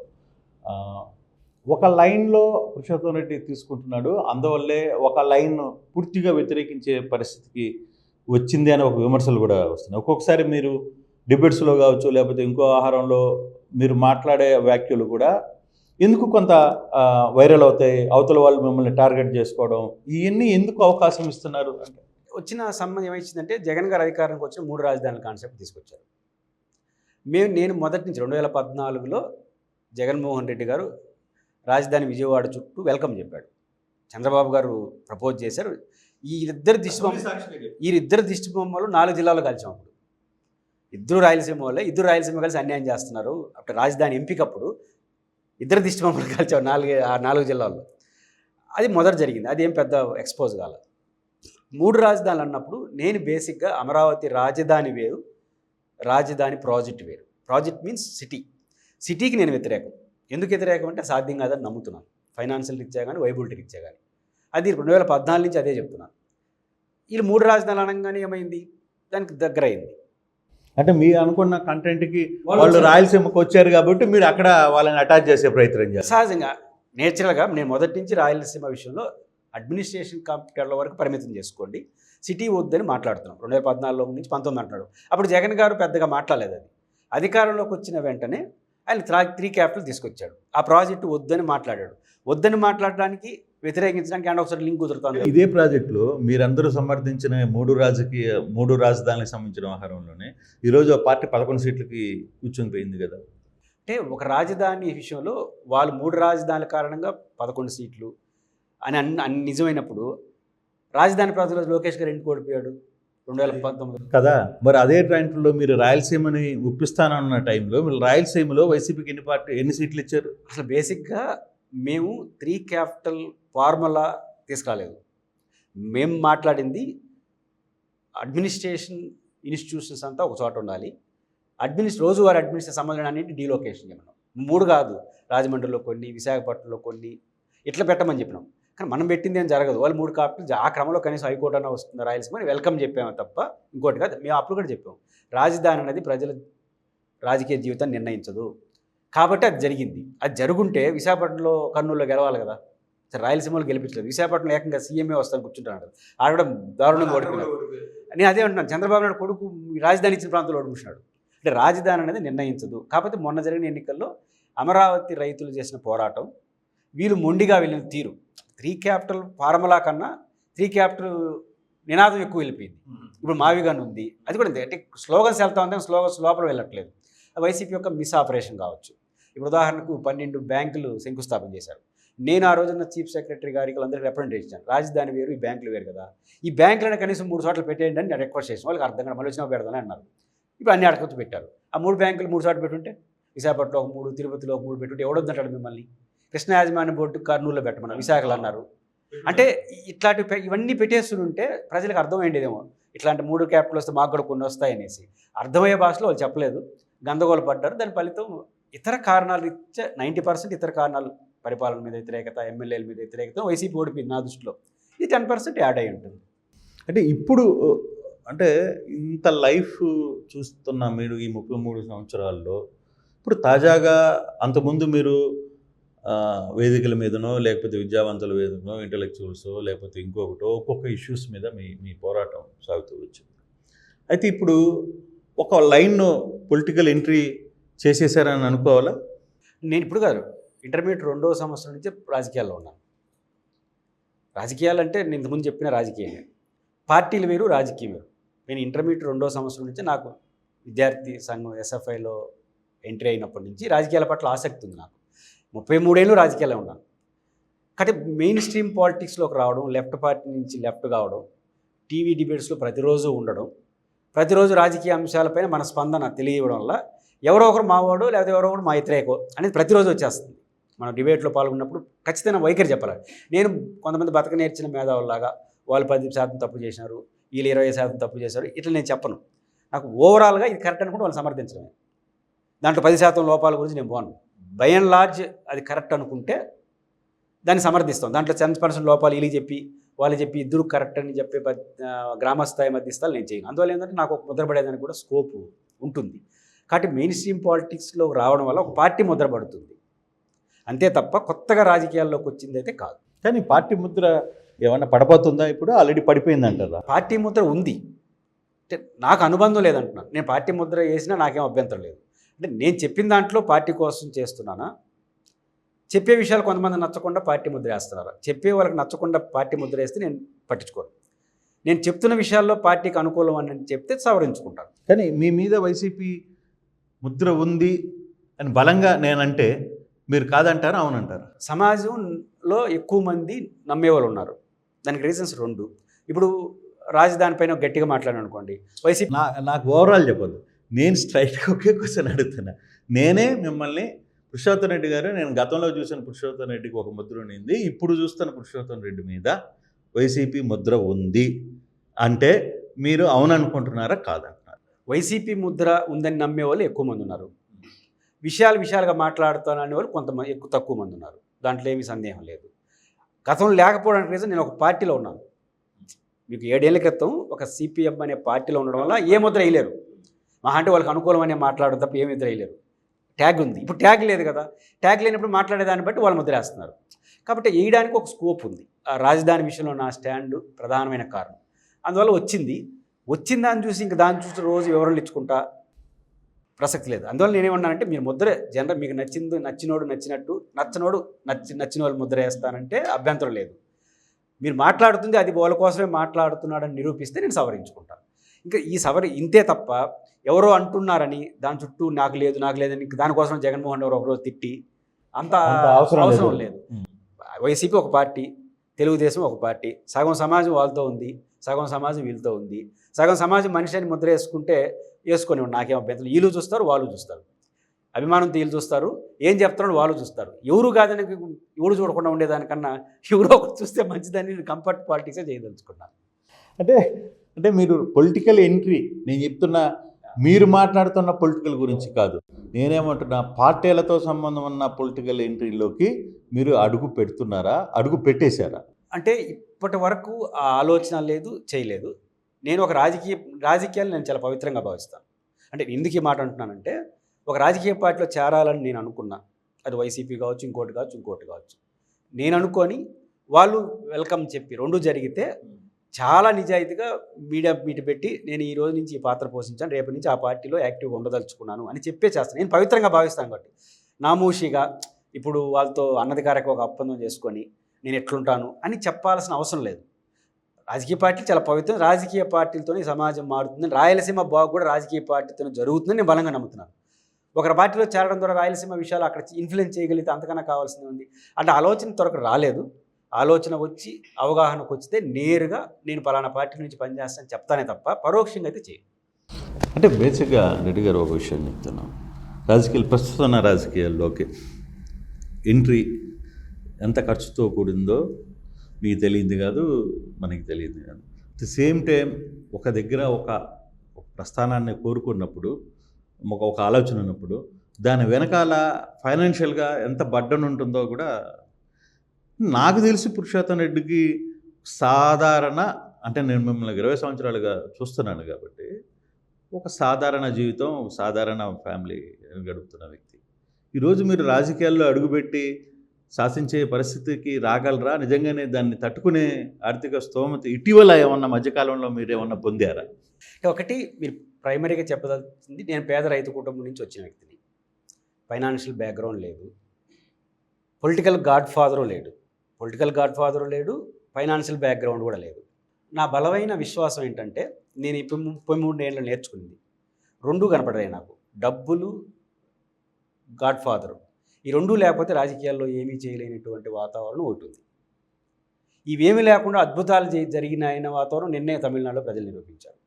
ఒక లైన్లో పురుషోత్తం రెడ్డి తీసుకుంటున్నాడు, అందువల్లే ఒక లైన్ పూర్తిగా వ్యతిరేకించే పరిస్థితికి వచ్చింది అని ఒక విమర్శలు కూడా వస్తున్నాయి. ఒక్కొక్కసారి మీరు డిబేట్స్లో కావచ్చు, లేకపోతే ఇంకో ఆహారంలో మీరు మాట్లాడే వ్యాఖ్యలు కూడా ఎందుకు కొంత వైరల్ అవుతాయి, అవతల వాళ్ళు మిమ్మల్ని టార్గెట్ చేసుకోవడం, ఇవన్నీ ఎందుకు అవకాశం ఇస్తున్నారు అంటే? వచ్చిన సంబంధం ఏమైందంటే జగన్ గారు అధికారానికి వచ్చిన 3 రాజధానుల కాన్సెప్ట్ తీసుకొచ్చారు. నేను మొదటి నుంచి 2014లో జగన్మోహన్ రెడ్డి గారు రాజధాని విజయవాడ చుట్టూ వెల్కమ్ చెప్పాడు. చంద్రబాబు గారు ప్రపోజ్ చేశారు. ఈ ఇద్దరు దిష్టి బొమ్మలు 4 జిల్లాలో కలిసాం. అప్పుడు ఇద్దరు రాయలసీమ కలిసి అన్యాయం చేస్తున్నారు. అప్పుడు రాజధాని ఎంపికప్పుడు ఇద్దరు దిష్టి బొమ్మలు కలిసాం 4 జిల్లాల్లో. అది మొదట జరిగింది. అది ఏం పెద్ద ఎక్స్పోజ్ కాల. 3 రాజధానులు అన్నప్పుడు నేను బేసిక్గా అమరావతి రాజధాని వేరు, రాజధాని ప్రాజెక్ట్ వేరు. ప్రాజెక్ట్ మీన్స్ సిటీకి నేను వ్యతిరేకం. ఎందుకు వ్యతిరేకం అంటే సాధ్యం కాదని నమ్ముతున్నాను. ఫైనాన్షియల్ రీత్యా కానీ, వైబిలిటీ రీత్యా కానీ. అది 2014 నుంచి అదే చెప్తున్నాను. వీళ్ళు 3 రాజధానులు అనగానే ఏమైంది, దానికి దగ్గర అయింది. అంటే మీరు అనుకున్న కంటెంట్కి వాళ్ళు రాయలసీమకు వచ్చారు కాబట్టి మీరు అక్కడ వాళ్ళని అటాచ్ చేసే ప్రయత్నం చేస్తారు. సహజంగా నేచురల్గా నేను మొదటి నుంచి రాయలసీమ విషయంలో అడ్మినిస్ట్రేషన్ క్యాపిటల్ వరకు పరిమితం చేసుకోండి, సిటీ వద్దని మాట్లాడుతున్నాం. 2014 నుంచి 19 అంటున్నాడు. అప్పుడు జగన్ గారు పెద్దగా మాట్లాడలేదు. అది అధికారంలోకి వచ్చిన వెంటనే ఆయన 3 క్యాపిటల్ తీసుకొచ్చాడు. ఆ ప్రాజెక్టు వద్దని మాట్లాడాడు. వద్దని మాట్లాడడానికి, వ్యతిరేకించడానికి అండ్ ఒకసారి లింక్ కుదురుతుంది. ఇదే ప్రాజెక్టులో మీరందరూ సమర్థించిన 3 రాజధానులకు సంబంధించిన వ్యవహారంలోనే ఈరోజు ఆ పార్టీ 11 సీట్లకి కూర్చొని పోయింది కదా. అంటే ఒక రాజధాని విషయంలో వాళ్ళు 3 రాజధానుల కారణంగా 11 సీట్లు అని నిజమైనప్పుడు రాజధాని ప్రాంతంలో లోకేష్ గారు ఎందుకు ఓడిపోయాడు 2019 కదా. మరి అదే టైంలో మీరు రాయలసీమని ఒప్పిస్తానన్న టైంలో మీరు రాయలసీమలో వైసీపీకి ఎన్ని సీట్లు ఇచ్చారు? అసలు బేసిక్గా మేము 3 క్యాపిటల్ ఫార్ములా తీసుకురాలేదు. మేము మాట్లాడింది అడ్మినిస్ట్రేషన్ ఇన్స్టిట్యూషన్స్ అంతా ఒక చోట ఉండాలి, రోజువారీ అడ్మినిస్ట్రేషన్ సంబంధం అన్నింటి డీలొకేషన్ చేయమన్నాం. 3 కాదు, రాజమండ్రిలో కొన్ని, విశాఖపట్నంలో కొన్ని, ఇట్లా పెట్టమని చెప్పినాం. కానీ మనం పెట్టింది ఏం జరగదు. వాళ్ళు 3 కాపీలు ఆ క్రమంలో కనీసం హైకోర్టు అన్న వస్తుంది రాయలసీమ అని వెల్కమ్ చెప్పాము తప్ప ఇంకోటి కాదు. మేము అప్పుడు కూడా చెప్పాము, రాజధాని అనేది ప్రజల రాజకీయ జీవితాన్ని నిర్ణయించదు. కాబట్టి అది జరిగింది. అది జరుగుంటే విశాఖపట్నంలో కర్నూలులో గెలవాలి కదా. సరే రాయలసీమలో గెలిపించలేదు, విశాఖపట్నంలో ఏకంగా సీఎంఏ వస్తాను కూర్చుంటున్నాడు. ఆడ దారుణంగా ఓడిపోయినాడు. నేను అదే అంటున్నాను, చంద్రబాబు నాయుడు కొడుకు రాజధాని ఇచ్చిన ప్రాంతంలో ఓడిపోయినాడు. అంటే రాజధాని అనేది నిర్ణయించదు. కాకపోతే మొన్న జరిగిన ఎన్నికల్లో అమరావతి రైతులు చేసిన పోరాటం, వీళ్ళు మొండిగా వెళ్ళిన తీరు, 3 క్యాపిటల్ ఫార్ములా కన్నా 3 క్యాపిటల్ నినాదం ఎక్కువ వెళ్ళిపోయింది. ఇప్పుడు మావిగాన్ ఉంది, అది కూడా అంటే స్లోగన్స్ వెళ్తా ఉంటే స్లోగన్స్ లోపల వెళ్ళట్లేదు. వైసీపీ యొక్క మిస్ ఆపరేషన్ కావచ్చు. ఇప్పుడు ఉదాహరణకు 12 బ్యాంకులు శంకుస్థాపన చేశారు. నేను ఆ రోజున చీఫ్ సెక్రటరీ గారికి అందరికీ రిప్రజెంట్ చేశాను, రాజధాని వేరు ఈ బ్యాంకులు వేరు కదా, ఈ బ్యాంకులను కనీసం 3 చోట్ల పెట్టేయండి అని నేను రిక్వెస్ట్ చేసాను. వాళ్ళకి అర్థం కాదు, మళ్ళీ వచ్చినా పెడదాని అన్నారు. ఇప్పుడు అన్ని అడగచ్చు పెట్టారు. ఆ 3 బ్యాంకులు 3 చోట్ల పెట్టుంటే, విశాఖపట్నంలో ఒక 3, తిరుపతిలో ఒక 3 పెట్టుంటే ఎవడొద్దంటాడు మిమ్మల్ని. కృష్ణ యాజమాన్య బోర్డు కర్నూలులో పెట్టమన్నారు, విశాఖలో అన్నారు. అంటే ఇట్లాంటి ఇవన్నీ పెట్టేస్తుంటే ప్రజలకు అర్థమైండేదేమో, ఇట్లాంటి 3 క్యాపిటల్ వస్తే మాకు కూడా కొన్ని వస్తాయనేసి. అర్థమయ్యే భాషలో వాళ్ళు చెప్పలేదు, గందరగోళ పడ్డారు. దాని ఫలితం ఇతర కారణాలు ఇచ్చే 90% ఇతర కారణాలు, పరిపాలన మీద వ్యతిరేకత, ఎమ్మెల్యేల మీద వ్యతిరేకత, వైసీపీ ఓడిపోయింది నా దృష్టిలో. ఇది 10% యాడ్ అయి ఉంటుంది. అంటే ఇప్పుడు అంటే ఇంత లైఫ్ చూస్తున్న మీరు ఈ 33 సంవత్సరాల్లో ఇప్పుడు తాజాగా అంతకుముందు మీరు వేదికల మీదనో లేకపోతే విద్యావంతుల మీదనో ఇంటలెక్చువల్స్ లేకపోతే ఇంకొకటో ఒక్కొక్క ఇష్యూస్ మీద మీ పోరాటం సాగుతూ వచ్చింది. అయితే ఇప్పుడు ఒక లైన్ పొలిటికల్ ఎంట్రీ చేసేసారని అనుకోవాలా? నేను ఇప్పుడు కాదు, ఇంటర్మీడియట్ 2వ సంవత్సరం నుంచి రాజకీయాల్లో ఉన్నాను. రాజకీయాలు అంటే నేను ఇంతకుముందు చెప్పిన రాజకీయమే, పార్టీలు వేరు రాజకీయం వేరు. నేను ఇంటర్మీడియట్ 2వ సంవత్సరం నుంచి నాకు విద్యార్థి సంఘం ఎస్ఎఫ్ఐలో ఎంట్రీ అయినప్పటి నుంచి రాజకీయాల పట్ల ఆసక్తి ఉంది. నాకు 33 ఏళ్ళు రాజకీయాల్లో ఉన్నాను. కాబట్టి మెయిన్ స్ట్రీమ్ పాలిటిక్స్లోకి రావడం, లెఫ్ట్ పార్టీ నుంచి లెఫ్ట్ కావడం, టీవీ డిబేట్స్లో ప్రతిరోజు ఉండడం, ప్రతిరోజు రాజకీయ అంశాలపైన మన స్పందన తెలియడం వల్ల ఎవరో ఒకరు మావాడు లేకపోతే ఎవరో ఒకరు మా వ్యతిరేకో అనేది ప్రతిరోజు వచ్చేస్తుంది. మనం డిబేట్లో పాల్గొన్నప్పుడు ఖచ్చితంగా వైఖరి చెప్పాలి. నేను కొంతమంది బతక నేర్చిన మేధావులాగా వాళ్ళు 10% తప్పు చేసినారు, వీళ్ళు 20% తప్పు చేశారు, ఇట్లా నేను చెప్పను. నాకు ఓవరాల్గా ఇది కరెక్ట్ అనుకుంటే వాళ్ళు సమర్థించడమే. దాంట్లో 10% లోపాల గురించి నేను పోను. బై అండ్ లార్జ్ అది కరెక్ట్ అనుకుంటే దాన్ని సమర్థిస్తాం. దాంట్లో 10% లోపాలు వీళ్ళు చెప్పి వాళ్ళు చెప్పి ఇద్దరు కరెక్ట్ అని చెప్పే గ్రామస్థాయి మధ్యస్థాలు నేను చేయను. అందువల్ల ఏంటంటే నాకు ఒక ముద్రపడేదానికి కూడా స్కోప్ ఉంటుంది. కాబట్టి మెయిన్ స్ట్రీమ్ పాలిటిక్స్లో రావడం వల్ల ఒక పార్టీ ముద్రపడుతుంది అంతే తప్ప కొత్తగా రాజకీయాల్లోకి వచ్చింది అయితే కాదు. కానీ పార్టీ ముద్ర ఏమన్నా పడబోతుందా? ఇప్పుడు ఆల్రెడీ పడిపోయింది అంటారా? పార్టీ ముద్ర ఉంది అంటే నాకు అనుబంధం లేదంటున్నాను. నేను పార్టీ ముద్ర వేసినా నాకేం అభ్యంతరం లేదు. అంటే నేను చెప్పిన దాంట్లో పార్టీ కోసం చేస్తున్నానా, చెప్పే విషయాలు కొంతమంది నచ్చకుండా పార్టీ ముద్ర వేస్తున్నారా, చెప్పే వాళ్ళకి నచ్చకుండా పార్టీ ముద్ర వేస్తే నేను పట్టించుకోను. నేను చెప్తున్న విషయాల్లో పార్టీకి అనుకూలం అని చెప్తే సవరించుకుంటాను. కానీ మీ మీద వైసీపీ ముద్ర ఉంది అని బలంగా నేనంటే మీరు కాదంటారా అవునంటారా? సమాజంలో ఎక్కువ మంది నమ్మేవాళ్ళు ఉన్నారు. దానికి రీజన్స్ 2. ఇప్పుడు రాజధాని పైన గట్టిగా మాట్లాడాను అనుకోండి, వైసీపీ నాకు ఓవరాల్ చెప్పొద్దు, నేను స్ట్రైట్గా ఒకే క్వశ్చన్ అడుగుతున్నా. నేనే మిమ్మల్ని పురుషోత్తమ్ రెడ్డి గారు, నేను గతంలో చూసిన పురుషోత్తమ్ రెడ్డికి ఒక ముద్ర ఉండింది, ఇప్పుడు చూస్తున్న పురుషోత్తమ్ రెడ్డి మీద వైసీపీ ముద్ర ఉంది అంటే మీరు అవుననుకుంటున్నారా కాదంటున్నారా? వైసీపీ ముద్ర ఉందని నమ్మేవాళ్ళు ఎక్కువ మంది ఉన్నారు. విషయాలుగా మాట్లాడుతాను అనేవాళ్ళు కొంతమంది తక్కువ మంది ఉన్నారు. దాంట్లో ఏమీ సందేహం లేదు. గతంలో లేకపోవడానికి రీజన్ నేను ఒక పార్టీలో ఉన్నాను. మీకు 7 ఏళ్ల క్రితం ఒక సిపిఎం అనే పార్టీలో ఉండడం వల్ల ఏ ముద్ర వేయలేరు. మహా అంటే వాళ్ళకి అనుకూలమనే మాట్లాడడం తప్ప ఏ ముద్ర వేయలేరు. ట్యాగ్ ఉంది, ఇప్పుడు ట్యాగ్ లేదు కదా. ట్యాగ్ లేనప్పుడు మాట్లాడేదాన్ని బట్టి వాళ్ళు ముద్ర వేస్తున్నారు. కాబట్టి వేయడానికి ఒక స్కోప్ ఉంది. ఆ రాజధాని విషయంలో నా స్టాండ్ ప్రధానమైన కారణం. అందువల్ల వచ్చిందాన్ని చూసి ఇంక దాన్ని చూసి రోజు వివరణలు ఇచ్చుకుంటా ప్రసక్తి లేదు. అందువల్ల నేనేమన్నానంటే మీరు ముద్ర జనరల్ మీకు నచ్చినోడు నచ్చినట్టు, నచ్చిన వాళ్ళు ముద్ర వేస్తానంటే అభ్యంతరం లేదు. మీరు మాట్లాడుతుంది అది వాళ్ళ కోసమే మాట్లాడుతున్నాడని నిరూపిస్తే నేను సవరించుకుంటాను. ఇంకా ఇంతే తప్ప ఎవరో అంటున్నారని దాని చుట్టూ నాకు లేదని దానికోసం జగన్మోహన్ రెడ్డి ఒకరోజు తిట్టి అంత అవసరం లేదు. వైసీపీ ఒక పార్టీ, తెలుగుదేశం ఒక పార్టీ, సగం సమాజం వాళ్ళతో ఉంది, సగం సమాజం వీళ్ళతో ఉంది. సగం సమాజం మనిషిని ముద్ర వేసుకొని నాకేం అభ్యంతరం. వీళ్ళు చూస్తారు, వాళ్ళు చూస్తారు, అభిమానంతో వీళ్ళు చూస్తారు, ఏం చెప్తున్నాడు వాళ్ళు చూస్తారు. ఎవరు కాదని ఎవరు చూడకుండా ఉండేదానికన్నా ఎవరో ఒకటి చూస్తే మంచిదని నేను కంఫర్ట్ పాలిటిక్సే చేయదలుచుకున్నాను. అంటే మీరు పొలిటికల్ ఎంట్రీ, నేను చెప్తున్న మీరు మాట్లాడుతున్న పొలిటికల్ గురించి కాదు, నేనేమంటున్నా, పార్టీలతో సంబంధం ఉన్న పొలిటికల్ ఎంట్రీలోకి మీరు అడుగు పెడుతున్నారా, అడుగు పెట్టేశారా? అంటే ఇప్పటి వరకు ఆ ఆలోచన లేదు, చేయలేదు. నేను ఒక రాజకీయాలు నేను చాలా పవిత్రంగా భావిస్తాను. అంటే ఎందుకు ఈ మాట అంటున్నానంటే, ఒక రాజకీయ పార్టీలో చేరాలని నేను అనుకున్నా. అది వైసీపీ కావచ్చు, ఇంకోటి కావచ్చు, ఇంకోటి కావచ్చు. నేను అనుకొని వాళ్ళు వెల్కమ్ చెప్పి 2 జరిగితే చాలా నిజాయితీగా మీట్ పెట్టి నేను ఈ రోజు నుంచి ఈ పాత్ర పోషించాను, రేపటి నుంచి ఆ పార్టీలో యాక్టివ్గా ఉండదలుచుకున్నాను అని చెప్పే చేస్తాను. నేను పవిత్రంగా భావిస్తాను కాబట్టి. నామూషిగా ఇప్పుడు వాళ్ళతో అన్నధికారక ఒక ఒప్పందం చేసుకొని నేను ఎట్లుంటాను అని చెప్పాల్సిన అవసరం లేదు. రాజకీయ పార్టీలు చాలా పవిత్రం. రాజకీయ పార్టీలతోనే సమాజం మారుతుంది. రాయలసీమ బాగు కూడా రాజకీయ పార్టీతో జరుగుతుందని నేను బలంగా నమ్ముతున్నాను. ఒకరి పార్టీలో చేరడం ద్వారా రాయలసీమ విషయాలు అక్కడ ఇన్ఫ్లుయెన్స్ చేయగలిగితే అంతకన్నా కావాల్సింది ఉంది. అంటే ఆలోచన త్వరకు రాలేదు. ఆలోచన వచ్చి అవగాహనకు వచ్చితే నేరుగా నేను పలానా పార్టీ నుంచి పనిచేస్తానని చెప్తానే తప్ప పరోక్షంగా అయితే చేయను. అంటే బేసిక్గా రెడ్డి గారు ఒక విషయం చెప్తున్నాం. ప్రస్తుత రాజకీయాల్లోకి ఎంట్రీ ఎంత ఖర్చుతో కూడిందో మీకు తెలియదు కాదు, మనకి తెలియదు కాదు. అట్ ది సేమ్ టైం ఒక దగ్గర ఒక ప్రస్థానాన్ని కోరుకున్నప్పుడు, ఒక ఆలోచన ఉన్నప్పుడు దాని వెనకాల ఫైనాన్షియల్గా ఎంత బర్డన్ ఉంటుందో కూడా నాకు తెలిసి పురుషోత్తం రెడ్డికి సాధారణ, అంటే నేను మిమ్మల్ని 20 సంవత్సరాలుగా చూస్తున్నాను కాబట్టి, ఒక సాధారణ జీవితం, ఒక సాధారణ ఫ్యామిలీ గడుపుతున్న వ్యక్తి. ఈరోజు మీరు రాజకీయాల్లో అడుగుపెట్టి శాసించే పరిస్థితికి రాగలరా? నిజంగానే దాన్ని తట్టుకునే ఆర్థిక స్తోమత ఇటీవల ఏమన్నా మధ్యకాలంలో మీరు ఏమన్నా పొందారా? ఒకటి మీరు ప్రైమరీగా చెప్పదలుచుకుంది, నేను పేద రైతు కుటుంబం నుంచి వచ్చిన వ్యక్తిని. ఫైనాన్షియల్ బ్యాక్గ్రౌండ్ లేదు, పొలిటికల్ గాడ్ ఫాదరు లేడు, ఫైనాన్షియల్ బ్యాక్గ్రౌండ్ కూడా లేదు. నా బలమైన విశ్వాసం ఏంటంటే, నేను ఇప్పుడు 33 ఏళ్ళు నేర్చుకున్నది 2 కనపడాయి నాకు. డబ్బులు, గాడ్ ఫాదరు, ఈ 2 లేకపోతే రాజకీయాల్లో ఏమీ చేయలేనటువంటి వాతావరణం ఒకటి ఉంది. ఇవేమీ లేకుండా అద్భుతాలు జరిగిన వాతావరణం నిన్నే తమిళనాడులో ప్రజలు నిరూపించారు.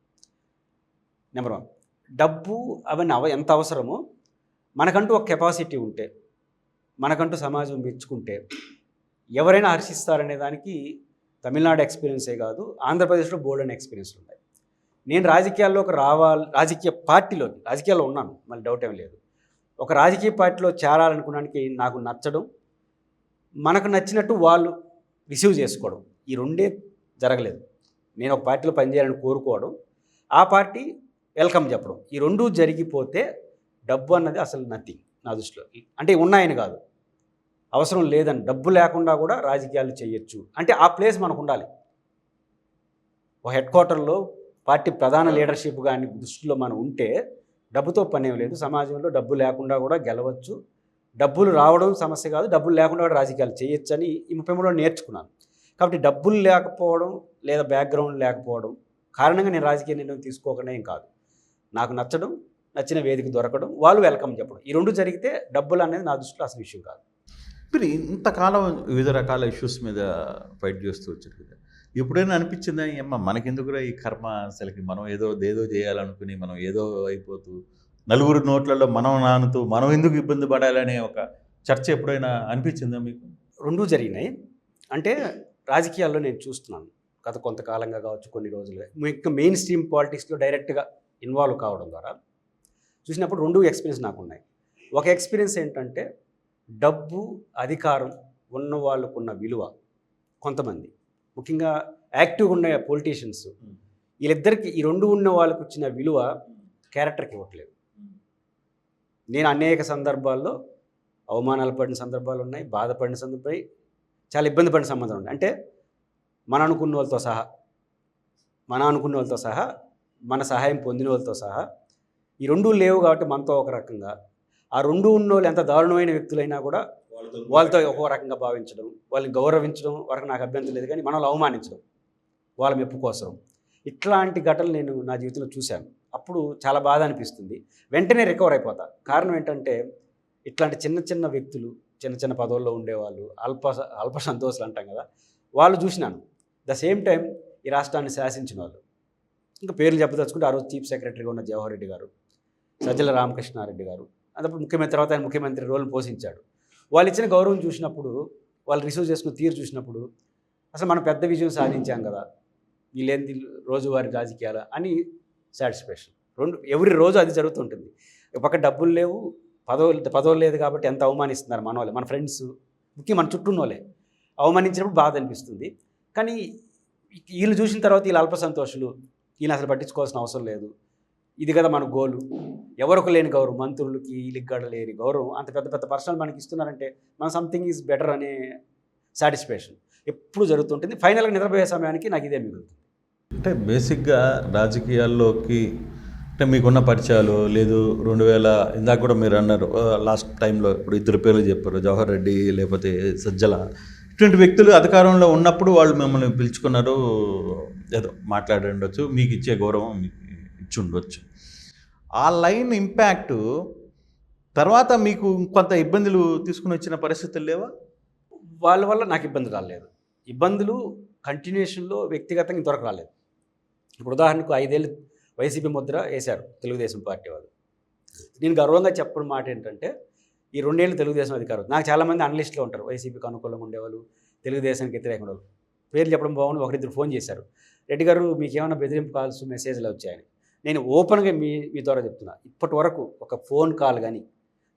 నెంబర్ 1, డబ్బు అవన్నీ ఎంత అవసరమో మనకంటూ ఒక కెపాసిటీ ఉంటే, మనకంటూ సమాజం మెచ్చుకుంటే ఎవరైనా హర్షిస్తారనే దానికి తమిళనాడు ఎక్స్పీరియన్సే కాదు, ఆంధ్రప్రదేశ్లో బోల్డెన్ ఎక్స్పీరియన్స్లు ఉన్నాయి. నేను రాజకీయాల్లోకి రాజకీయాల్లో ఉన్నాను, మళ్ళీ డౌట్ ఏం లేదు. ఒక రాజకీయ పార్టీలో చేరాలనుకోవడానికి నాకు నచ్చడం, మనకు నచ్చినట్టు వాళ్ళు రిసీవ్ చేసుకోవడం, ఈ 2 జరగలేదు. నేను ఒక పార్టీలో పనిచేయాలని కోరుకోవడం, ఆ పార్టీ వెల్కమ్ చెప్పడం, ఈ 2 జరిగిపోతే డబ్బు అన్నది అసలు నథింగ్ నా దృష్టిలో. అంటే ఉన్నాయని కాదు, అవసరం లేదని, డబ్బు లేకుండా కూడా రాజకీయాలు చేయొచ్చు అంటే ఆ ప్లేస్ మనకు ఉండాలి. ఒక హెడ్ క్వార్టర్లో పార్టీ ప్రధాన లీడర్షిప్ కానీ దృష్టిలో మనం ఉంటే డబ్బుతో పనేం లేదు. సమాజంలో డబ్బు లేకుండా కూడా గెలవచ్చు, డబ్బులు రావడం సమస్య కాదు, డబ్బులు లేకుండా కూడా రాజకీయాలు చేయొచ్చు అని ఈ 33లో నేర్చుకున్నాను. కాబట్టి డబ్బులు లేకపోవడం లేదా బ్యాక్గ్రౌండ్ లేకపోవడం కారణంగా నేను రాజకీయ నిర్ణయం తీసుకోకుండా ఏం కాదు. నాకు నచ్చిన వేదిక దొరకడం, వాళ్ళు వెల్కమ్ చెప్పడం, ఈ 2 జరిగితే డబ్బులు అనేది నా దృష్టిలో అసలు విషయం కాదు. మీరు ఇంతకాలం వివిధ రకాల ఇష్యూస్ మీద ఫైట్ చేస్తూ వచ్చారు కదా, ఎప్పుడైనా అనిపించిందా మనకెందుకురా ఈ కర్మ, అసలుకి మనం ఏదో చేయాలనుకుని మనం ఏదో అయిపోతూ నలుగురు నోట్లలో మనం నానుతూ మనం ఎందుకు ఇబ్బంది పడాలనే ఒక చర్చ ఎప్పుడైనా అనిపించిందా మీకు? 2 జరిగినాయి. అంటే రాజకీయాల్లో నేను చూస్తున్నాను గత కొంతకాలంగా కావచ్చు, కొన్ని రోజులుగా ఇంకా మెయిన్ స్ట్రీమ్ పాలిటిక్స్లో డైరెక్ట్గా ఇన్వాల్వ్ కావడం ద్వారా చూసినప్పుడు 2 ఎక్స్పీరియన్స్ నాకున్నాయి. ఒక ఎక్స్పీరియన్స్ ఏంటంటే, డబ్బు, అధికారం ఉన్న వాళ్ళకున్న విలువ కొంతమంది, ముఖ్యంగా యాక్టివ్గా ఉన్న పొలిటీషియన్స్, వీళ్ళిద్దరికి ఈ 2 ఉన్న వాళ్ళకు వచ్చిన విలువ క్యారెక్టర్కి ఇవ్వట్లేదు. నేను అనేక సందర్భాల్లో అవమానాలు పడిన సందర్భాలు ఉన్నాయి, బాధపడిన సందర్భాలు, చాలా ఇబ్బంది పడిన సంబంధాలు ఉన్నాయి. అంటే మన అనుకున్న వాళ్ళతో సహా మన సహాయం పొందిన వాళ్ళతో సహా ఈ 2 లేవు కాబట్టి మనతో ఒక రకంగా, ఆ 2 ఉన్న వాళ్ళు ఎంత దారుణమైన వ్యక్తులైనా కూడా వాళ్ళతో ఒక రకంగా భావించడం, వాళ్ళని గౌరవించడం వరకు నాకు అభ్యంతరం లేదు, కానీ మనల్ని అవమానించడం వాళ్ళ మెప్పు కోసం, ఇట్లాంటి ఘటనలు నేను నా జీవితంలో చూశాను. అప్పుడు చాలా బాధ అనిపిస్తుంది. వెంటనే రికవర్ అయిపోతా. కారణం ఏంటంటే, ఇట్లాంటి చిన్న వ్యక్తులు, చిన్న పదవుల్లో ఉండేవాళ్ళు, అల్ప సంతోషాలు అంటాం కదా, వాళ్ళు చూసినాను. ద సేమ్ టైం ఈ రాష్ట్రాన్ని శాసించిన వాళ్ళు, ఇంకా పేర్లు చెప్పదలుచుకుంటే ఆ రోజు చీఫ్ సెక్రటరీగా ఉన్న జవహర్ రెడ్డి గారు, సజ్జల రామకృష్ణారెడ్డి గారు, అదప్పుడు ముఖ్యమంత్రి, తర్వాత ఆయన ముఖ్యమంత్రి రోల్ని పోషించాడు. వాళ్ళు ఇచ్చిన గౌరవం చూసినప్పుడు, వాళ్ళు రిసీవ్ చేసుకున్న తీరు చూసినప్పుడు, అసలు మనం పెద్ద విజయం సాధించాం కదా, వీళ్ళేంది రోజువారీ రాజకీయాలు అని సాటిస్ఫాక్షన్. ఎవ్రీ రోజు అది జరుగుతుంటుంది. ఒక పక్క డబ్బులు లేవు, పదవులు లేదు కాబట్టి ఎంత అవమానిస్తున్నారు మన వాళ్ళే, మన ఫ్రెండ్స్, ముఖ్యం మన చుట్టూ ఉన్నోళ్ళే అవమానించినప్పుడు బాధ అనిపిస్తుంది. కానీ వీళ్ళు చూసిన తర్వాత వీళ్ళు అల్ప సంతోషులు, వీళ్ళు అసలు పట్టించుకోవాల్సిన అవసరం లేదు, ఇది కదా మన గోలు, ఎవరికి లేని గౌరవం, మంత్రులకి వీళ్ళకి కూడా లేని గౌరవం అంత పెద్ద పెద్ద పర్సనల్ మనకి ఇస్తున్నారంటే మన సంథింగ్ ఈజ్ బెటర్ అనే సాటిస్ఫాక్షన్ ఎప్పుడు జరుగుతుంటుంది. ఫైనల్గా నిద్రపోయే సమయానికి నాకు ఇదే మిగులుతుంది. అంటే బేసిక్గా రాజకీయాల్లోకి అంటే మీకున్న పరిచయాలు లేదు 2000 ఇందాక కూడా మీరు అన్నారు లాస్ట్ టైంలో ఇప్పుడు ఇద్దరు పేర్లు చెప్పారు, జవహర్ రెడ్డి లేకపోతే సజ్జల, ఇటువంటి వ్యక్తులు అధికారంలో ఉన్నప్పుడు వాళ్ళు మిమ్మల్ని పిలుచుకున్నారు, ఏదో మాట్లాడి ఉండొచ్చు, మీకు ఇచ్చే గౌరవం మీకు ఇచ్చి ఉండొచ్చు. ఆ లైన్ ఇంపాక్టు తర్వాత మీకు కొంత ఇబ్బందులు తీసుకుని వచ్చిన పరిస్థితులు లేవా? వాళ్ళ వల్ల నాకు ఇబ్బంది రాలేదు. ఇబ్బందులు కంటిన్యూషన్లో వ్యక్తిగతంగా ఇంతవరకు రాలేదు. ఇప్పుడు ఉదాహరణకు 5 ఏళ్ళు వైసీపీ ముద్ర వేశారు తెలుగుదేశం పార్టీ వాళ్ళు. నేను గర్వంగా చెప్పిన మాట ఏంటంటే ఈ 2 ఏళ్ళు తెలుగుదేశం అధికారం. నాకు చాలామంది అనలిస్టులు ఉంటారు, వైసీపీకి అనుకూలంగా ఉండేవాళ్ళు, తెలుగుదేశానికి వ్యతిరేకంగా వాళ్ళు. పేర్లు చెప్పడం బాగుంది, ఒకరిద్దరు ఫోన్ చేశారు, రెడ్డి గారు మీకు ఏమైనా బెదిరింపు కాల్స్ మెసేజ్లు వచ్చాయని. నేను ఓపెన్గా మీ ద్వారా చెప్తున్నా, ఇప్పటి వరకు ఒక ఫోన్ కాల్ కానీ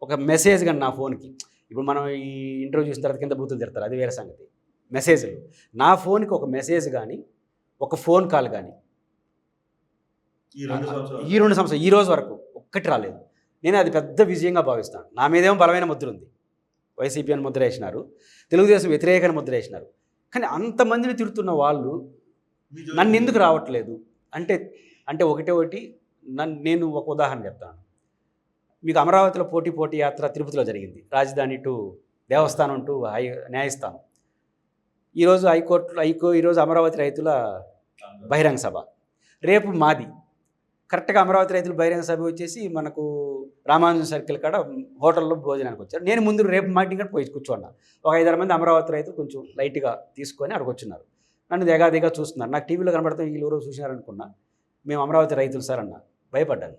ఒక మెసేజ్ కానీ నా ఫోన్కి, ఇప్పుడు మనం ఈ ఇంటర్వ్యూ చూసిన తర్వాత కింద బూతులు తిడతారు, అది వేరే సంగతి. మెసేజ్లు నా ఫోన్కి ఒక మెసేజ్ కానీ ఒక ఫోన్ కాల్ కానీ ఈ 2 సంవత్సరాలు ఈ రోజు వరకు ఒక్కటి రాలేదు. నేను అది పెద్ద విజయంగా భావిస్తాను. నా మీదేమో బలమైన ముద్ర ఉంది, వైసీపీ అని ముద్ర వేసినారు, తెలుగుదేశం వ్యతిరేకని ముద్ర వేసినారు. కానీ అంతమందిని తిడుతున్న వాళ్ళు నన్ను ఎందుకు రావట్లేదు అంటే ఒకటి నేను ఒక ఉదాహరణ చెప్తాను మీకు. అమరావతిలో పోటీ యాత్ర తిరుపతిలో జరిగింది, రాజధాని టు దేవస్థానం టు న్యాయస్థానం. ఈరోజు ఈరోజు అమరావతి రైతుల బహిరంగ సభ, రేపు మాది. కరెక్ట్గా అమరావతి రైతులు బహిరంగ సభ వచ్చేసి మనకు రామానుజన్ సర్కిల్ కాడ హోటల్లో భోజనానికి వచ్చారు. నేను ముందు రేపు మీటింగ్ కూడా పోయి కూర్చున్నా. ఒక 5-6 మంది అమరావతి రైతులు కొంచెం లైట్గా తీసుకొని అక్కడికి వచ్చినారు. నన్ను దిగా చూస్తున్నారు. నాకు టీవీలో కనబడితే వీళ్ళు ఎవరో చూసినారనుకున్నా. మేము అమరావతి రైతులు సార్ అన్న. భయపడ్డాను.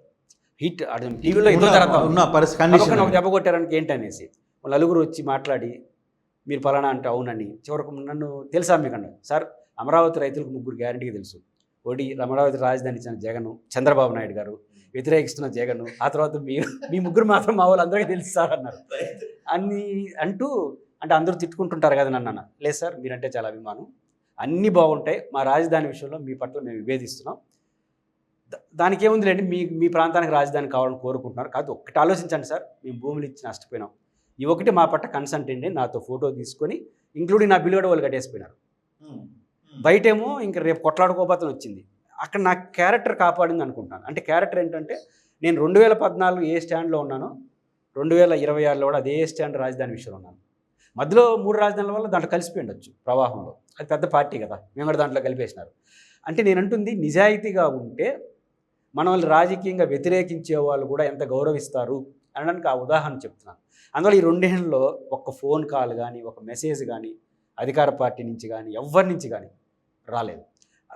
హిట్ టీవీలో ఇంత ఒక దెబ్బ కొట్టారనికి ఏంటనేసి వాళ్ళు నలుగురు వచ్చి మాట్లాడి మీరు పలానా అంటే అవునని చివరకు నన్ను తెలుసా మీకు అన్నారు. సార్ అమరావతి రైతులకు 3 గ్యారంటీగా తెలుసు. ఒకటి అమరావతి రాజధాని ఇచ్చిన జగన్, చంద్రబాబు నాయుడు గారు, వ్యతిరేకిస్తున్న జగన్, ఆ తర్వాత మీ 3 మాత్రం మా వాళ్ళు అందరికీ తెలుసు సార్ అన్నారు. అన్నీ అంటే అందరూ తిట్టుకుంటుంటారు కదా నన్ను అన్న. లేదు సార్ మీరంటే చాలా అభిమానం, అన్నీ బాగుంటాయి, మా రాజధాని విషయంలో మీ పట్ల మేము విభేదిస్తున్నాం, దానికి ఏముందిలేండి, మీ ప్రాంతానికి రాజధాని కావాలని కోరుకుంటున్నారు, కాదు ఒక్కటి ఆలోచించండి సార్, మేము భూములు ఇచ్చి నష్టపోయినాం, ఈ ఒకటి మా పట్ల కన్సల్ట్ అండి, నాతో ఫోటో తీసుకొని ఇంక్లూడింగ్ నా బిల్లు కూడా వాళ్ళు కట్టేసిపోయినారు. బయటేమో ఇంక రేపు కొట్లాడుకోబోతని వచ్చింది. అక్కడ నా క్యారెక్టర్ కాపాడింది అనుకుంటున్నాను. అంటే క్యారెక్టర్ ఏంటంటే నేను 2014 ఏ స్టాండ్లో ఉన్నానో 2026లో కూడా అదే స్టాండ్ రాజధాని విషయంలో ఉన్నాను. మధ్యలో 3 రాజధానుల వల్ల దాంట్లో కలిసిపోయి ఉండొచ్చు ప్రవాహంలో, అది పెద్ద పార్టీ కదా, మేము కూడా దాంట్లో కలిపేసినారు. అంటే నేను అంటుంది నిజాయితీగా ఉంటే మనల్ని రాజకీయంగా వ్యతిరేకించే వాళ్ళు కూడా ఎంత గౌరవిస్తారు అనడానికి ఆ ఉదాహరణ చెప్తున్నాను. అందువల్ల ఈ 2 ఏళ్ళలో ఒక్క ఫోన్ కాల్ కానీ ఒక మెసేజ్ కానీ అధికార పార్టీ నుంచి కానీ ఎవరి నుంచి కానీ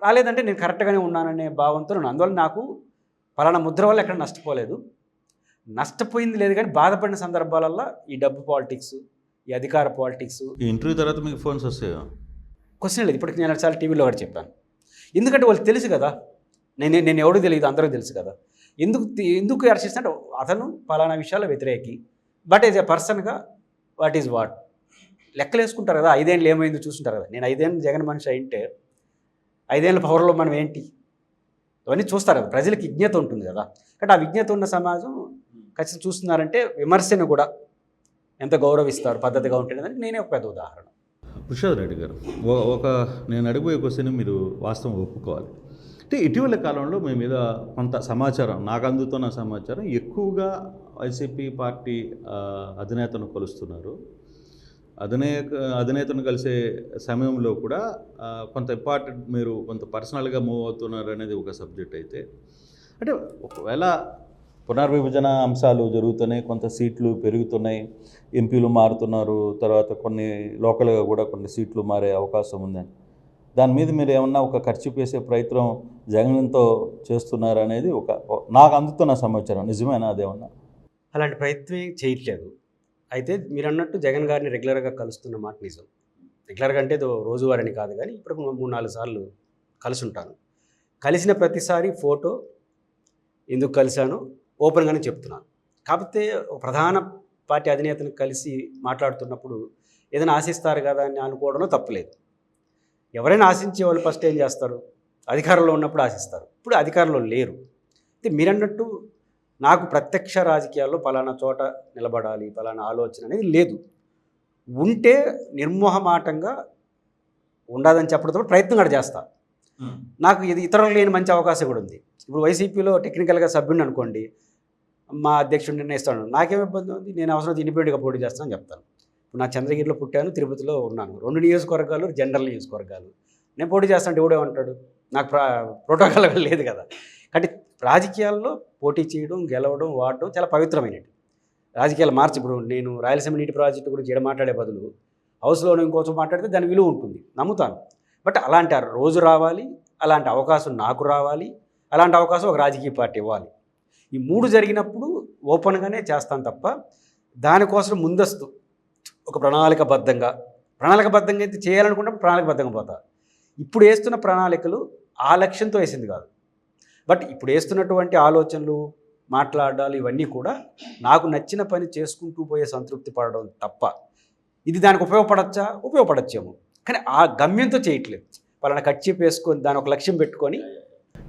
రాలేదంటే నేను కరెక్ట్గానే ఉన్నాననే భావంతో నేను. అందువల్ల నాకు పలానా ముద్ర వల్ల ఎక్కడ నష్టపోలేదు, నష్టపోయింది లేదు, కానీ బాధపడిన సందర్భాలల్లో ఈ డబ్బు పాలిటిక్స్, ఈ అధికార పాలిటిక్స్. ఈ ఇంటర్వ్యూ తర్వాత మీకు ఫోన్స్ వస్తాయో? క్వశ్చన్ లేదు. ఇప్పటికి నేను చాలా టీవీలో ఒకటి చెప్పాను, ఎందుకంటే వాళ్ళు తెలుసు కదా, నేను ఎవడో తెలియదు, అందరికీ తెలుసు కదా. ఎందుకు అర్చిస్తుంటే అతను పలానా విషయాల్లో వ్యతిరేకి, బట్ ఈజ్ ఎ పర్సన్గా వాట్ ఈజ్ వాట్ లెక్కలు వేసుకుంటారు కదా. 5 ఏళ్ళు ఏమైందో చూస్తుంటారు కదా. నేను 5 ఏళ్ళు జగన్ మనిషి అయింటే 5 ఏళ్ళ పవర్లో మనం ఏంటి అవన్నీ చూస్తారు కదా. ప్రజలకు విజ్ఞత ఉంటుంది కదా. కాబట్టి ఆ విజ్ఞత ఉన్న సమాజం ఖచ్చితంగా చూస్తున్నారంటే విమర్శను కూడా ఎంత గౌరవిస్తారు, పద్ధతిగా ఉంటుంది దానికి నేనే ఒక పెద్ద ఉదాహరణ. ప్రసాద్ రెడ్డి గారు, నేను అడిగిపోయే క్వశ్చన్ మీరు వాస్తవం ఒప్పుకోవాలి. అంటే ఇటీవల కాలంలో మీ మీద కొంత సమాచారం, నాకు అందుతున్న సమాచారం, ఎక్కువగా వైసీపీ పార్టీ అధినేతను కొలుస్తున్నారు. అధినేతను కలిసే సమయంలో కూడా కొంత ఇంపార్టెంట్, మీరు కొంత పర్సనల్గా మూవ్ అవుతున్నారు అనేది ఒక సబ్జెక్ట్ అయితే, అంటే ఒకవేళ పునర్విభజన అంశాలు జరుగుతున్నాయి, కొంత సీట్లు పెరుగుతున్నాయి, ఎంపీలు మారుతున్నారు, తర్వాత కొన్ని లోకల్గా కూడా కొన్ని సీట్లు మారే అవకాశం ఉందని, దాని మీద మీరు ఏమన్నా ఒక ఖర్చు వేసే ప్రయత్నం జగన్తో చేస్తున్నారు అనేది నాకు అందుతున్న సమాచారం, నిజమేనా అదేమన్నా? అలాంటి ప్రయత్నం చేయట్లేదు. అయితే మీరు అన్నట్టు జగన్ గారిని రెగ్యులర్గా కలుస్తున్న మాట నిజం. రెగ్యులర్గా అంటే రోజువారీని కాదు, కానీ ఇప్పుడు 3-4 సార్లు కలిసి ఉంటాను. కలిసిన ప్రతిసారి ఫోటో ఎందుకు కలిశాను ఓపెన్గానే చెప్తున్నాను. కాకపోతే ఒక ప్రధాన పార్టీ అధినేతను కలిసి మాట్లాడుతున్నప్పుడు ఏదైనా ఆశిస్తారు కదా అని అనుకోవడంలో తప్పులేదు. ఎవరైనా ఆశించే వాళ్ళు ఫస్ట్ ఏం చేస్తారు? అధికారంలో ఉన్నప్పుడు ఆశిస్తారు. ఇప్పుడు అధికారంలో లేరు. అయితే మీరన్నట్టు నాకు ప్రత్యక్ష రాజకీయాల్లో పలానా చోట నిలబడాలి, పలానా ఆలోచన అనేది లేదు. ఉంటే నిర్మోహమాటంగా ఉండదని చెప్పడంతో ప్రయత్నం కూడా చేస్తా. నాకు ఇది ఇతరులకు లేని మంచి అవకాశం కూడా ఉంది. ఇప్పుడు వైసీపీలో టెక్నికల్గా సభ్యుడిని అనుకోండి, మా అధ్యక్షుడు నిర్ణయిస్తాను, నాకేం ఇబ్బంది ఉంది, నేను అవసరం ఇండిపెండెంట్గా పోటీ చేస్తానని చెప్తాను. ఇప్పుడు నా చంద్రగిరిలో పుట్టాను, తిరుపతిలో ఉన్నాను, 2 నియోజకవర్గాలు జనరల్ నియోజకవర్గాలు. నేను పోటీ చేస్తానంటే ఎవడే ఉంటాడు? నాకు ప్రోటోకాల్ లేదు కదా. కాబట్టి రాజకీయాల్లో పోటీ చేయడం, గెలవడం, వాడడం చాలా పవిత్రమైనది. రాజకీయాలు మార్చి ఇప్పుడు నేను రాయలసీమ నీటి ప్రాజెక్టు గురించి ఇక్కడ మాట్లాడే బదులు హౌస్లోనే ఇంకోసం మాట్లాడితే దాని విలువ ఉంటుంది, నమ్ముతాను. బట్ అలాంటి రోజు రావాలి, అలాంటి అవకాశం నాకు రావాలి, అలాంటి అవకాశం ఒక రాజకీయ పార్టీ ఇవ్వాలి. ఈ 3 జరిగినప్పుడు ఓపెన్గానే చేస్తాను తప్ప దానికోసం ముందస్తు ఒక ప్రణాళికబద్ధంగా అయితే చేయాలనుకుంటే ప్రణాళికబద్ధంగా పోతా. ఇప్పుడు వేస్తున్న ప్రణాళికలు ఆ లక్ష్యంతో వేసింది కాదు. బట్ ఇప్పుడు వేస్తున్నటువంటి ఆలోచనలు, మాట్లాడాలి, ఇవన్నీ కూడా నాకు నచ్చిన పని చేసుకుంటూ పోయే సంతృప్తి పడడం తప్ప ఇది దానికి ఉపయోగపడచ్చేమో, కానీ ఆ గమ్యంతో చేయట్లేదు. పలానా కర్చీప్ వేసుకొని దాని ఒక లక్ష్యం పెట్టుకొని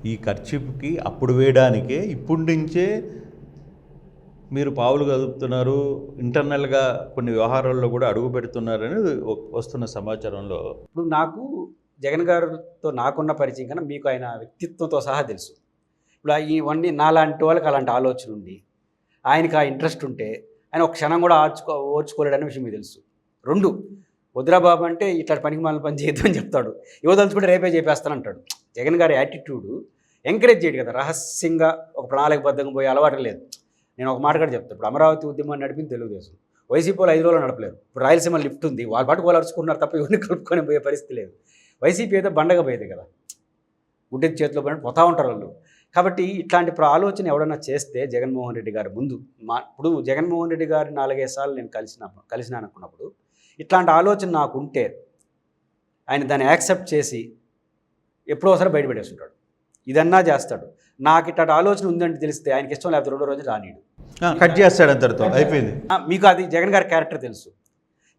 ఈ ఖర్చుకి అప్పుడు వేయడానికే ఇప్పటి నుంచే మీరు పావులు కదుపుతున్నారు, ఇంటర్నల్గా కొన్ని వ్యవహారాల్లో కూడా అడుగు పెడుతున్నారని వస్తున్న సమాచారంలో. ఇప్పుడు నాకు జగన్ గారితో నాకున్న పరిచయం కన్నా మీకు ఆయన వ్యక్తిత్వంతో సహా తెలుసు. ఇప్పుడు ఇవన్నీ నాలాంటి వాళ్ళకి అలాంటి ఆలోచన ఉండి ఆయనకి ఆ ఇంట్రెస్ట్ ఉంటే ఆయన ఒక క్షణం కూడా ఓర్చుకోలేడనే విషయం మీకు తెలుసు. 2, వద్దురాబాబు అంటే ఇట్లా పనికి మాలిన పని చేయొద్దు అని చెప్తాడు, యువతలుచుకుంటే రేపే చెప్పేస్తానంటాడు. జగన్ గారి యాటిట్యూడు ఎంకరేజ్ చేయడు కదా, రహస్యంగా ఒక ప్రణాళికబద్ధంగా పోయే అలవాటు లేదు. నేను ఒక మాట కూడా చెప్తాను, ఇప్పుడు అమరావతి ఉద్యమాన్ని నడిపింది తెలుగుదేశం, వైసీపీ వాళ్ళు 5 రోజులు నడపలేరు. ఇప్పుడు రాయలసీమ లిఫ్ట్ ఉంది, వాళ్ళ పాటు వాళ్ళు అరుచుకున్నారు తప్ప ఎవరిని కలుపుకొని పోయే పరిస్థితి లేదు. వైసీపీ అయితే బండగా పోయేది కదా, గుడ్డెత్తి చేతిలో పడి పోతూ ఉంటారు వాళ్ళు. కాబట్టి ఇట్లాంటి ఆలోచన ఎవడన్నా చేస్తే జగన్మోహన్ రెడ్డి గారి ముందు ఇప్పుడు జగన్మోహన్ రెడ్డి గారు 4-5 సార్లు నేను కలిసినా అనుకున్నప్పుడు ఇట్లాంటి ఆలోచన నాకు ఉంటే ఆయన దాన్ని యాక్సెప్ట్ చేసి ఎప్పుడో ఒకసారి బయటపెట్టేస్తుంటాడు, ఇదన్నా చేస్తాడు. నాకు ఇట్లాంటి ఆలోచన ఉందంటే తెలిస్తే ఆయనకి ఇష్టం లేకపోతే 2వ రోజు రానీడు, కట్ చేస్తాడు, అంతటితో అయిపోయింది. మీకు అది జగన్ గారి క్యారెక్టర్ తెలుసు.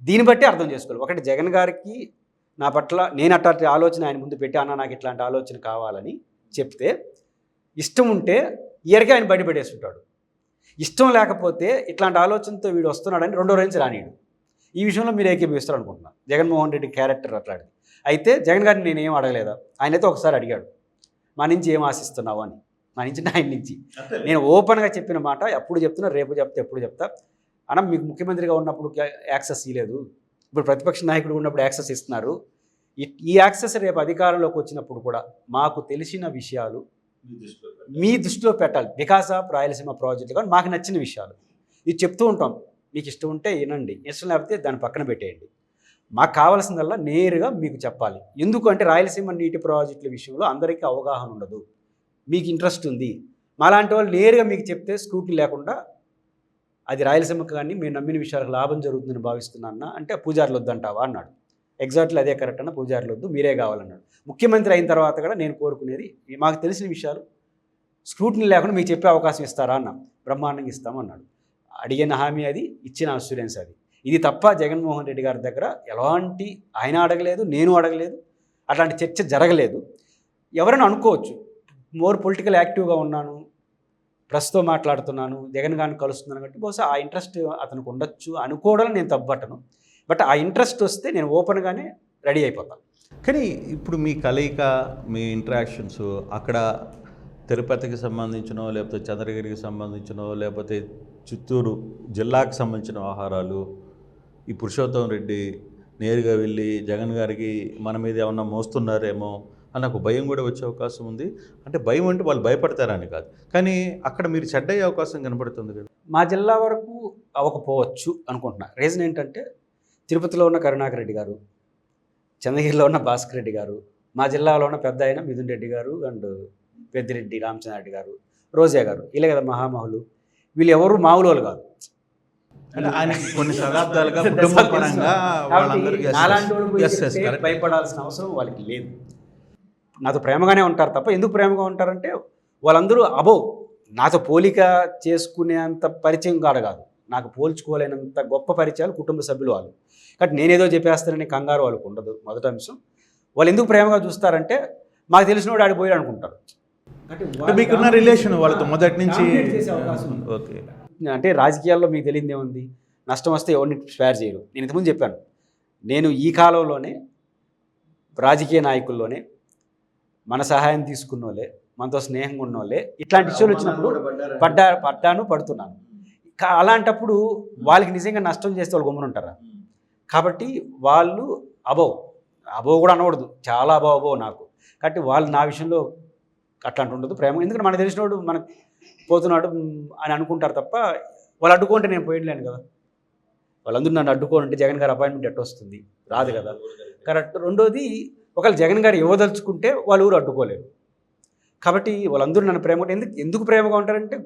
దీన్ని బట్టి అర్థం చేసుకోవాలి. ఒకటి జగన్ గారికి నా పట్ల నేను అట్లాంటి ఆలోచన ఆయన ముందు పెట్టి అన్న నాకు ఇట్లాంటి ఆలోచన కావాలని చెప్తే ఇష్టం ఉంటే ఇయర్గా ఆయన బయటపెట్టేస్తుంటాడు. ఇష్టం లేకపోతే ఇట్లాంటి ఆలోచనతో వీడు వస్తున్నాడని 2వ రోజు రానీడు. ఈ విషయంలో మీరు ఏకీభవిస్తారు అనుకుంటున్నాను. జగన్మోహన్ రెడ్డి క్యారెక్టర్ అట్లాంటిది. అయితే జగన్ గారిని నేను ఏం అడగలేదా? ఆయన అయితే ఒకసారి అడిగాడు, మా నుంచి ఏం ఆశిస్తున్నావు అని. మా నుంచి ఆయన నుంచి నేను ఓపెన్గా చెప్పిన మాట అప్పుడు చెప్తున్నా, రేపు చెప్తా, ఎప్పుడు చెప్తా. అన్న మీకు ముఖ్యమంత్రిగా ఉన్నప్పుడు యాక్సెస్ ఇవ్వలేదు, ఇప్పుడు ప్రతిపక్ష నాయకుడు ఉన్నప్పుడు యాక్సెస్ ఇస్తున్నారు. ఈ యాక్సెస్ రేపు అధికారంలోకి వచ్చినప్పుడు కూడా మాకు తెలిసిన విషయాలు మీ దృష్టిలో పెట్టాలి. బికాస్ ఆఫ్ రాయలసీమ ప్రాజెక్టు కానీ మాకు నచ్చిన విషయాలు ఇది చెప్తూ ఉంటాం. మీకు ఇష్టం ఉంటే వినండి, ఇష్టం లేకపోతే దాన్ని పక్కన పెట్టేయండి. మాకు కావాల్సిందల్లా నేరుగా మీకు చెప్పాలి. ఎందుకంటే రాయలసీమ నీటి ప్రాజెక్టుల విషయంలో అందరికీ అవగాహన ఉండదు, మీకు ఇంట్రెస్ట్ ఉంది. మాలాంటి వాళ్ళు నేరుగా మీకు చెప్తే స్క్రూటీ లేకుండా అది రాయలసీమకు కానీ మేము నమ్మిన విషయాలకు లాభం జరుగుతుందని భావిస్తున్నా అంటే పూజారులు వద్దంటావా అన్నాడు. ఎగ్జాక్ట్లీ అదే కరెక్ట్ అన్న, పూజారులు వద్దు, మీరే కావాలన్నాడు. ముఖ్యమంత్రి అయిన తర్వాత కూడా నేను కోరుకునేది మాకు తెలిసిన విషయాలు స్క్రూటినీ లేకుండా మీకు చెప్పే అవకాశం ఇస్తారా అన్న. బ్రహ్మాండంగా ఇస్తామన్నాడు. అడిగిన హామీ అది, ఇచ్చిన అష్యూరెన్స్ అది. ఇది తప్ప జగన్మోహన్ రెడ్డి గారి దగ్గర ఎలాంటి ఆయన అడగలేదు, నేను అడగలేదు, అట్లాంటి చర్చ జరగలేదు. ఎవరైనా అనుకోవచ్చు మోర్ పొలిటికల్ యాక్టివ్గా ఉన్నాను, ప్రెస్తో మాట్లాడుతున్నాను, జగన్ గారిని కలుస్తున్నాను కాబట్టి బహుశా ఆ ఇంట్రెస్ట్ అతనికి ఉండొచ్చు అనుకోవడం నేను తప్పబట్టను. బట్ ఆ ఇంట్రెస్ట్ వస్తే నేను ఓపెన్గానే రెడీ అయిపోతాను. కానీ ఇప్పుడు మీ కలయిక, మీ ఇంటరాక్షన్స్ అక్కడ తిరుపతికి సంబంధించినో, లేకపోతే చంద్రగిరికి సంబంధించినో, లేకపోతే చిత్తూరు జిల్లాకు సంబంధించిన వ్యవహారాలు, ఈ పురుషోత్తం రెడ్డి నేరుగా వెళ్ళి జగన్ గారికి మన మీద ఏమన్నా మోస్తున్నారేమో అని నాకు భయం కూడా వచ్చే అవకాశం ఉంది. అంటే భయం అంటే వాళ్ళు భయపడతారని కాదు, కానీ అక్కడ మీరు చెడ్డయ్యే అవకాశం కనబడుతుంది కదా. మా జిల్లా వరకు అవ్వకపోవచ్చు అనుకుంటున్నా. రీజన్ ఏంటంటే తిరుపతిలో ఉన్న కరుణాకర్ రెడ్డి గారు, చంద్రగిరిలో ఉన్న భాస్కర్ రెడ్డి గారు, మా జిల్లాలో ఉన్న పెద్ద అయిన మిథున్ రెడ్డి గారు అండ్ పెద్దిరెడ్డి రామచంద్రారెడ్డి గారు, రోజా గారు, ఇలా కదా మహామహులు. వీళ్ళు ఎవరు మామూలు కాదు. ఆయన కొన్ని శతాబ్దాలుగా కుటుంబపరంగా భయపడాల్సిన అవసరం వాళ్ళకి లేదు. నాతో ప్రేమగానే ఉంటారు తప్ప, ఎందుకు ప్రేమగా ఉంటారంటే వాళ్ళందరూ అబోవ్ నాతో పోలిక చేసుకునేంత పరిచయం కాదు, నాకు పోల్చుకోలేనంత గొప్ప పరిచయాలు కుటుంబ సభ్యులు వాళ్ళు. కాబట్టి నేనేదో చెప్పేస్తానని కంగారు వాళ్ళకు ఉండదు. మొదటి అంశం, వాళ్ళు ఎందుకు ప్రేమగా చూస్తారంటే మాకు తెలిసినోడు ఆడిపోయాడు అనుకుంటారు. అంటే మీకున్న రిలేషన్ వాళ్ళతో మొదటి నుంచి ఓకే. అంటే రాజకీయాల్లో మీకు తెలియదు ఏముంది, నష్టం వస్తే ఎవరిని స్పేర్ చేయరు. నేను ఇంతకుముందు చెప్పాను, నేను ఈ కాలంలోనే రాజకీయ నాయకుల్లోనే మన సహాయం తీసుకున్న వాళ్ళే, మనతో స్నేహంగా ఉన్న వాళ్ళే ఇట్లాంటి ఇష్యూలు వచ్చినప్పుడు పడుతున్నాను. అలాంటప్పుడు వాళ్ళకి నిజంగా నష్టం చేస్తే వాళ్ళు గమ్మున ఉంటారా? కాబట్టి వాళ్ళు అబోవ్ కూడా అనకూడదు, చాలా అబోవ్ నాకు. కాబట్టి వాళ్ళు నా విషయంలో అట్లాంటి ఉండదు ప్రేమ. ఎందుకంటే మనకు తెలిసినోడు మనకు పోతున్నాడు అని అనుకుంటారు తప్ప, వాళ్ళు అడ్డుకుంటే నేను పోయలేను కదా. వాళ్ళందరూ నన్ను అడ్డుకోనంటే జగన్ గారి అపాయింట్మెంట్ ఎట్ట వస్తుంది? రాదు కదా. కరెక్ట్. రెండోది, ఒకవేళ జగన్ గారు ఇవ్వదలుచుకుంటే వాళ్ళు ఊరు అడ్డుకోలేరు. కాబట్టి వాళ్ళందరూ నన్ను ప్రేమ ఎందుకు ప్రేమగా ఉంటారంటే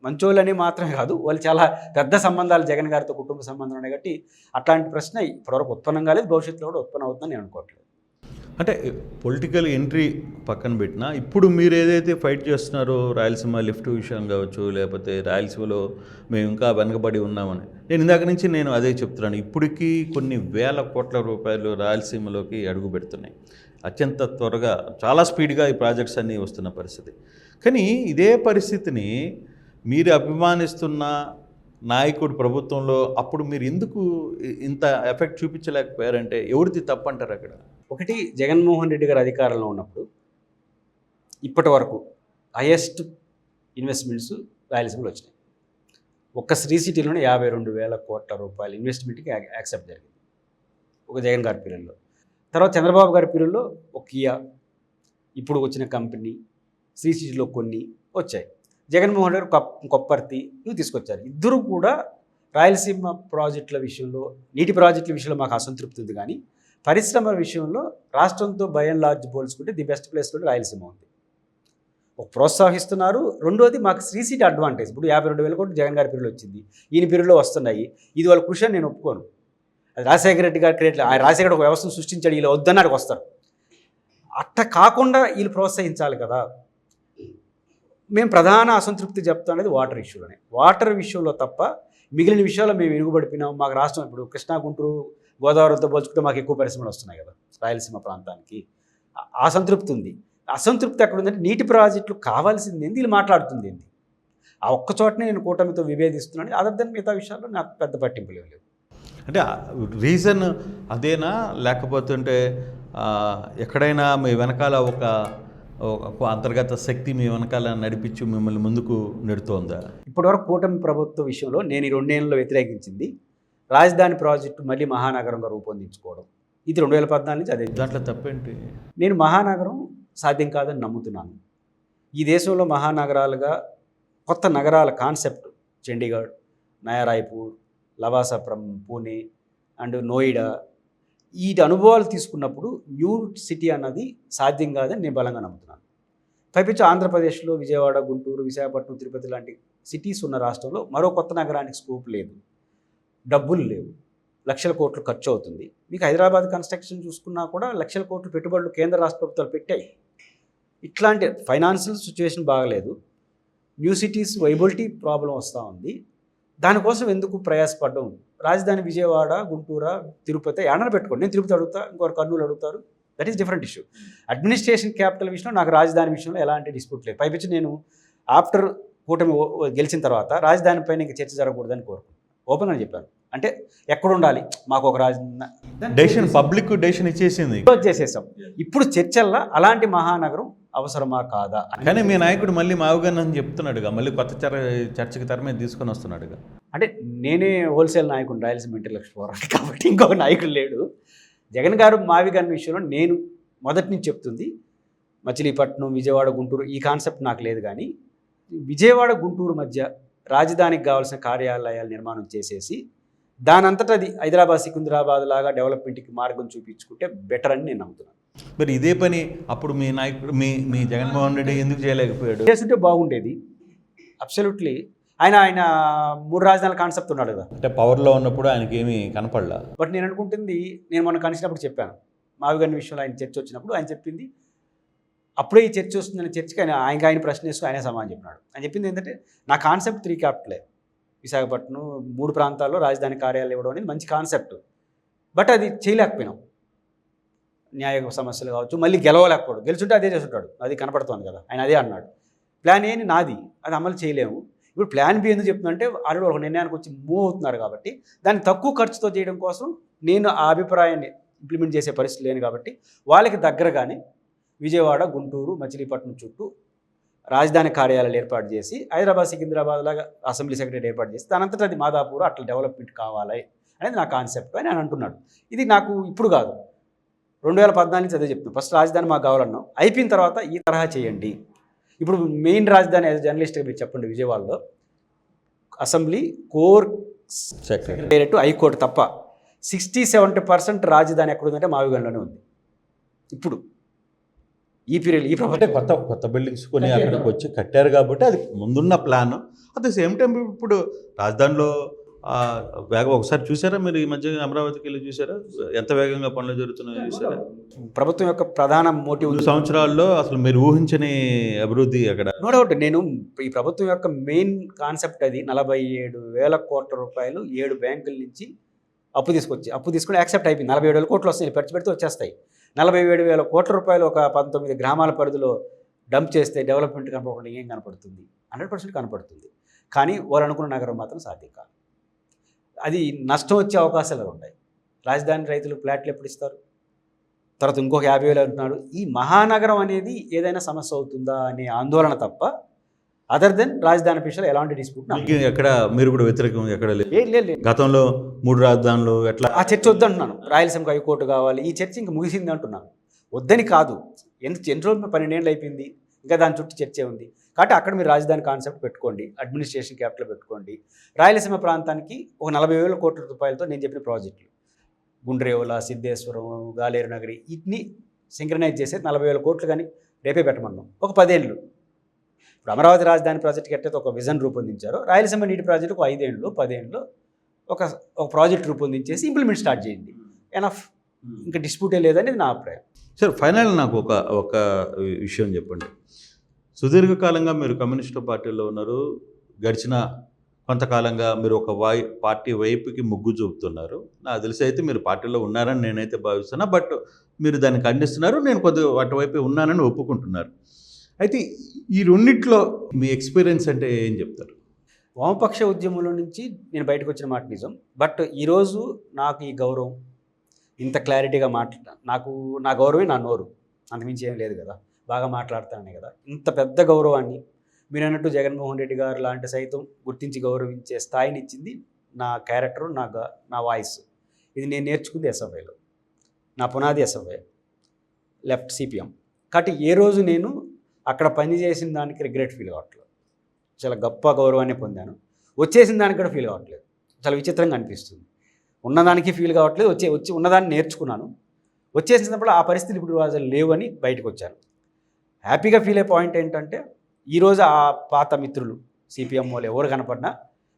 మంచోళ్ళని మాత్రమే కాదు, వాళ్ళు చాలా పెద్ద సంబంధాలు జగన్ గారితో కుటుంబ సంబంధం ఉన్నాయి. కాబట్టి అట్లాంటి ప్రశ్న ఇప్పటివరకు ఉత్పన్నం కాలేదు, భవిష్యత్తులో కూడా ఉత్పన్నం అవుతుందని నేను అనుకోవట్లేదు. అంటే పొలిటికల్ ఎంట్రీ పక్కన పెట్టినా ఇప్పుడు మీరు ఏదైతే ఫైట్ చేస్తున్నారో రాయలసీమ లిఫ్ట్ విషయం కావచ్చు, లేకపోతే రాయలసీమలో మేము ఇంకా వెనకబడి ఉన్నామని, నేను ఇందాక నుంచి అదే చెప్తున్నాను. ఇప్పటికీ కొన్ని వేల కోట్ల రూపాయలు రాయలసీమలోకి అడుగు పెడుతున్నాయి. అత్యంత త్వరగా చాలా స్పీడ్గా ఈ ప్రాజెక్ట్స్ అన్నీ వస్తున్న పరిస్థితి. కానీ ఇదే పరిస్థితిని మీరు అభిమానిస్తున్న నాయకుడు ప్రభుత్వంలో అప్పుడు మీరు ఎందుకు ఇంత ఎఫెక్ట్ చూపించలేకపోయారంటే ఎవరిది తప్పు అంటారు అక్కడ? ఒకటి, జగన్మోహన్ రెడ్డి గారు అధికారంలో ఉన్నప్పుడు ఇప్పటి వరకు హైయెస్ట్ ఇన్వెస్ట్మెంట్స్ రాయలసీమలో వచ్చినాయి. ఒక్క శ్రీ సిటీలోనే 52,000 కోట్ల రూపాయల ఇన్వెస్ట్మెంట్కి యాక్సెప్ట్ జరిగింది ఒక జగన్ గారి పీరియడ్లో. తర్వాత చంద్రబాబు గారి పీరియడ్లో ఒక కియా, ఇప్పుడు వచ్చిన కంపెనీ, శ్రీ సిటీలో కొన్ని వచ్చాయి. జగన్మోహన్ గారు కొప్పర్తి ఇవి తీసుకొచ్చారు. ఇద్దరు కూడా రాయలసీమ ప్రాజెక్టుల విషయంలో, నీటి ప్రాజెక్టుల విషయంలో మాకు అసంతృప్తి ఉంది. కానీ పరిశ్రమల విషయంలో రాష్ట్రంతో బై అండ్ లార్జ్ పోల్చుకుంటే ది బెస్ట్ ప్లేస్ కూడా రాయలసీమ ఉంది. ఒక ప్రోత్సహిస్తున్నారు. రెండోది, మాకు శ్రీ సిటీ అడ్వాంటేజ్. ఇప్పుడు 52,000 కోట్లు జగన్ గారి పీరియడ్లో వచ్చింది, ఈయన పీరియడ్లో వస్తున్నాయి. ఇది వాళ్ళ కృషి అని నేను ఒప్పుకోను. అది రాజశేఖర రెడ్డి గారు క్రియేట్, ఆయన రాజశేఖర ఒక వ్యవస్థను సృష్టించాడు, వీళ్ళు వద్దన్నాడు వస్తారు. అట్ట కాకుండా వీళ్ళు ప్రోత్సహించాలి కదా. మేము ప్రధాన అసంతృప్తి చెప్తాం అనేది వాటర్ ఇష్యూలోనే. వాటర్ విషయంలో తప్ప మిగిలిన విషయాల్లో మేము వెనుకబడిపోయినాం. మాకు రాష్ట్రం ఇప్పుడు కృష్ణా, గుంటూరు, గోదావరితో పోల్చుకుంటే మాకు ఎక్కువ పరిశ్రమలు వస్తున్నాయి కదా రాయలసీమ ప్రాంతానికి. అసంతృప్తి ఉంది. అసంతృప్తి ఎక్కడ ఉందంటే నీటి ప్రాజెక్టులు కావాల్సింది ఏంది, వీళ్ళు మాట్లాడుతుంది ఏంది. ఆ ఒక్క చోటనే నేను కూటమితో విభేదిస్తున్నాను. అదర్ దెన్ మిగతా విషయాల్లో నాకు పెద్ద పట్టింపు లేవు. అంటే రీజన్ అదేనా, లేకపోతే ఎక్కడైనా మీ వెనకాల ఒక అంతర్గత శక్తి మీ వెనకాల నడిపించి మిమ్మల్ని ముందుకు నెడుతోందా? ఇప్పటివరకు కూటమి ప్రభుత్వ విషయంలో నేను ఈ 2 ఏళ్ళలో వ్యతిరేకించింది రాజధాని ప్రాజెక్టు మళ్ళీ మహానగరంగా రూపొందించుకోవడం. ఇది 2014 నుంచి అదే. దాంట్లో తప్పేంటి? నేను మహానగరం సాధ్యం కాదని నమ్ముతున్నాను. ఈ దేశంలో మహానగరాలుగా కొత్త నగరాల కాన్సెప్ట్ చండీగఢ్, నయా రాయ్పూర్, లవాసాపురం, పూణే అండ్ నోయిడా, వీటి అనుభవాలు తీసుకున్నప్పుడు న్యూ సిటీ అన్నది సాధ్యం కాదని నేను బలంగా నమ్ముతున్నాను. పైపించి ఆంధ్రప్రదేశ్లో విజయవాడ, గుంటూరు, విశాఖపట్నం, తిరుపతి లాంటి సిటీస్ ఉన్న రాష్ట్రంలో మరో కొత్త నగరానికి స్కోప్ లేదు, డబ్బులు లేవు, లక్షల కోట్లు ఖర్చు అవుతుంది. మీకు హైదరాబాద్ కన్స్ట్రక్షన్ చూసుకున్నా కూడా లక్షల కోట్లు పెట్టుబడులు కేంద్ర రాష్ట్ర ప్రభుత్వాలు పెట్టాయి. ఇట్లాంటి ఫైనాన్షియల్ సిచ్యువేషన్ బాగలేదు. న్యూ సిటీస్ వైబిలిటీ ప్రాబ్లం వస్తూ ఉంది. దానికోసం ఎందుకు ప్రయాసపడ్డం? రాజధాని విజయవాడ, గుంటూరు, తిరుపతి ఏడన పెట్టుకోండి. నేను తిరుపతి అడుగుతా, ఇంకొకరు కర్నూలు అడుగుతారు. That is different issue. Administration capital విషయంలో నాకు రాజధాని విషయంలో ఎలాంటి డిస్ప్యూట్ లేదు. పైపించి నేను ఆఫ్టర్ కూటమి గెలిచిన తర్వాత రాజధాని పైన ఇంక చర్చ జరగకూడదని కోరుకుంటున్నాను. ఓపెన్గా చెప్పాను. అంటే ఎక్కడ ఉండాలి, మాకు ఒక డెసిషన్, పబ్లిక్ డెసిషన్ ఇచ్చేసింది, చేసేసాం. ఇప్పుడు చర్చల్లో అలాంటి మహానగరం అవసరమా కాదా? కానీ మీ నాయకుడు మళ్ళీ మావుగానని చెప్తున్నాడుగా, మళ్ళీ కొత్త చర్చకి తెర మీద తీసుకొని వస్తున్నాడుగా. అంటే నేనే హోల్సేల్ నాయకుడు రాయలసీమ ఇంటలెక్చువల్ ఫోరం కాబట్టి ఇంకొక నాయకుడు లేడు. జగన్ గారు మావిగారి విషయంలో నేను మొదటి నుంచి చెప్తుంది, మచిలీపట్నం, విజయవాడ, గుంటూరు ఈ కాన్సెప్ట్ నాకు లేదు. కానీ విజయవాడ, గుంటూరు మధ్య రాజధానికి కావాల్సిన కార్యాలయాల నిర్మాణం చేసేసి దానంతటా అది హైదరాబాద్, సికింద్రాబాద్ లాగా డెవలప్మెంట్కి మార్గం చూపించుకుంటే బెటర్ అని నేను నమ్ముతున్నాను. మరి ఇదే పని అప్పుడు మీ నాయకుడు మీ జగన్మోహన్ రెడ్డి ఎందుకు చేయలేకపోయాడు? చేస్తుంటే బాగుండేది. అబ్సల్యూట్లీ. ఆయన 3 రాజధానుల కాన్సెప్ట్ ఉన్నాడు కదా. అంటే పవర్లో ఉన్నప్పుడు ఆయనకి ఏమీ కనపడలా. బట్ నేను అనుకుంటుంది, నేను మొన్న కలిసినప్పుడు చెప్పాను, మావిగారి విషయంలో ఆయన చర్చ వచ్చినప్పుడు ఆయన చెప్పింది అప్పుడే ఈ చర్చ వస్తుందని చర్చకి ఆయన ప్రశ్న వేసుకుని ఆయనే సమాధానం చెప్పినాడు. ఆయన చెప్పింది ఏంటంటే నా కాన్సెప్ట్ 3 క్యాపిటలే, విశాఖపట్నం 3 ప్రాంతాల్లో రాజధాని కార్యాలయం ఇవ్వడం అనేది మంచి కాన్సెప్ట్. బట్ అది చేయలేకపోయినాం. న్యాయ సమస్యలు కావచ్చు, మళ్ళీ గెలవలేకపోవడం, గెలుచుంటే అదే చేస్తుంటాడు, అది కనపడుతుంది కదా, ఆయన అదే అన్నాడు. ప్లాన్ ఏని నాది, అది అమలు చేయలేము. ఇప్పుడు ప్లాన్ బి ఎందుకు చెప్తుందంటే ఆల్రెడీ ఒక నిర్ణయానికి వచ్చి మూవ్ అవుతున్నారు కాబట్టి దాన్ని తక్కువ ఖర్చుతో చేయడం కోసం నేను ఆ అభిప్రాయాన్ని ఇంప్లిమెంట్ చేసే పరిస్థితి లేను కాబట్టి వాళ్ళకి దగ్గరగానే విజయవాడ, గుంటూరు, మచిలీపట్నం చుట్టూ రాజధాని కార్యాలయాలు ఏర్పాటు చేసి, హైదరాబాద్, సికింద్రాబాద్ లాగా అసెంబ్లీ సెక్రటరీ ఏర్పాటు చేసి దానంతటా అది మాదాపూర్ అట్లా డెవలప్మెంట్ కావాలి అనేది నా కాన్సెప్ట్ అని ఆయన అంటున్నాడు. ఇది నాకు ఇప్పుడు కాదు, 2014 నుంచి అదే చెప్తున్నాను. ఫస్ట్ రాజధాని మాకు కావాలన్నాం, అయిపోయిన తర్వాత ఈ తరహా చేయండి. ఇప్పుడు మెయిన్ రాజధాని యాజ్ జర్నలిస్ట్గా మీరు చెప్పండి, విజయవాడలో అసెంబ్లీ, కోర్ సెక్రటేరియట్, హైకోర్టు తప్ప 60-70% రాజధాని ఎక్కడుందంటే మావిగంలోనే ఉంది. ఇప్పుడు ఈ పీరియడ్ ఈ అంటే కొత్త బిల్డింగ్స్ కొని అక్కడికి వచ్చి కట్టారు కాబట్టి అది ముందున్న plan. At the same time ఇప్పుడు రాజధానిలో వేగం ఒకసారి చూసారా మీరు? ఈ మధ్య అమరావతికి వెళ్ళి చూసారా ఎంత వేగంగా పనులు జరుగుతున్నాయో చూసారా? ప్రభుత్వం యొక్క ప్రధాన మోటివ్ 2 సంవత్సరాల్లో అసలు మీరు ఊహించని అభివృద్ధి అక్కడ. No doubt. నేను ఈ ప్రభుత్వం యొక్క మెయిన్ కాన్సెప్ట్ అది 47,000 కోట్ల రూపాయలు 7 బ్యాంకుల నుంచి అప్పు తీసుకుని యాక్సెప్ట్ అయిపోయింది. 47,000 కోట్లు వస్తాయి, ఖర్చు పెడితే వచ్చేస్తాయి. 47,000 కోట్ల రూపాయలు ఒక 19 గ్రామాల పరిధిలో డంప్ చేస్తే డెవలప్మెంట్ కనపడకుండా ఏం కనపడుతుంది? 100% కనపడుతుంది. కానీ వాళ్ళు అనుకున్న నగరం మాత్రం సాధ్యం కాదు. అది నష్టం వచ్చే అవకాశాలు ఉంటాయి. రాజధాని రైతులు ఫ్లాట్లు ఎప్పుడు ఇస్తారు? తర్వాత ఇంకొక 50,000 అంటున్నాడు. ఈ మహానగరం అనేది ఏదైనా సమస్య అవుతుందా అనే ఆందోళన తప్ప అదర్ దెన్ రాజధాని విషయంలో ఎలాంటి డిస్ప్యూట్ ఎక్కడ మీరు కూడా వ్యతిరేకం ఎక్కడ లేదు. లేదు. గతంలో 3 రాజధానులు ఎట్లా ఆ చర్చ వద్దంటున్నాను. రాయలసీమకు హైకోర్టు కావాలి, ఈ చర్చ ఇంకా ముగిసింది అంటున్నాను. వద్దని కాదు, ఎన్ని రోజులు 12 ఏళ్ళు అయిపోయింది, ఇంకా దాని చుట్టూ చర్చే ఉంది. కాబట్టి అక్కడ మీరు రాజధాని కాన్సెప్ట్ పెట్టుకోండి, అడ్మినిస్ట్రేషన్ క్యాపిటల్ పెట్టుకోండి. రాయలసీమ ప్రాంతానికి ఒక 40,000 కోట్ల రూపాయలతో నేను చెప్పిన ప్రాజెక్టులు గుండ్రేవుల, సిద్ధేశ్వరం, గాలేరు నగరి వీటిని సింక్రనైజ్ చేసే 40,000 కోట్లు కానీ రేపే పెట్టమన్నాం. ఒక 10 ఏళ్ళు. ఇప్పుడు అమరావతి రాజధాని ప్రాజెక్ట్కి ఎట్టయితే ఒక విజన్ రూపొందించారో, రాయలసీమ నీటి ప్రాజెక్టు ఒక 5 ఏళ్ళు 10 ఏళ్ళు ఒక ప్రాజెక్ట్ రూపొందించేసి ఇంప్లిమెంట్ స్టార్ట్ చేయండి. ఎనఫ్, ఇంకా డిస్ప్యూటే లేదని నా అభిప్రాయం. సార్ ఫైనల్ నాకు ఒక విషయం చెప్పండి. సుదీర్ఘకాలంగా మీరు కమ్యూనిస్టు పార్టీలో ఉన్నారు, గడిచిన కొంతకాలంగా మీరు ఒక పార్టీ వైపుకి మొగ్గు చూపుతున్నారు. నాకు తెలిసి అయితే మీరు పార్టీలో ఉన్నారని నేనైతే భావిస్తున్నా. బట్ మీరు దాన్ని ఖండిస్తున్నారు, నేను కొద్దిగా అటువైపు ఉన్నానని ఒప్పుకుంటున్నారు. అయితే ఈ రెండిట్లో మీ ఎక్స్పీరియన్స్ అంటే ఏం చెప్తారు? వామపక్ష ఉద్యమంలో నుంచి నేను బయటకు వచ్చిన మాట నిజం. బట్ ఈరోజు నాకు ఈ గౌరవం, ఇంత క్లారిటీగా నాకు నా గౌరవమే నా నోరు, అంతమించి ఏం లేదు కదా, బాగా మాట్లాడతానని కదా. ఇంత పెద్ద గౌరవాన్ని మీరు అన్నట్టు జగన్మోహన్ రెడ్డి గారు లాంటి సైతం గుర్తించి గౌరవించే స్థాయిని ఇచ్చింది నా క్యారెక్టరు, నా వాయిస్. ఇది నేను నేర్చుకుంది ఎస్ఎఫ్ఐలో, నా పునాది ఎస్ఎఫ్ఐ, లెఫ్ట్ సిపిఎం. కాబట్టి ఏ రోజు నేను అక్కడ పనిచేసిన దానికి రిగ్రెట్ ఫీల్ కావట్లేదు. చాలా గొప్ప గౌరవాన్ని పొందాను. వచ్చేసిన దానికి కూడా ఫీల్ కావట్లేదు. చాలా విచిత్రంగా అనిపిస్తుంది. ఉన్నదానికి ఫీల్ కావట్లేదు, వచ్చి ఉన్నదాన్ని నేర్చుకున్నాను. వచ్చేసినప్పుడు ఆ పరిస్థితులు ఇప్పుడు అసలు లేవని బయటకు వచ్చాను. హ్యాపీగా ఫీల్ అయ్యే పాయింట్ ఏంటంటే, ఈరోజు ఆ పాత మిత్రులు సిపిఎం వాళ్ళు ఎవరు కనపడినా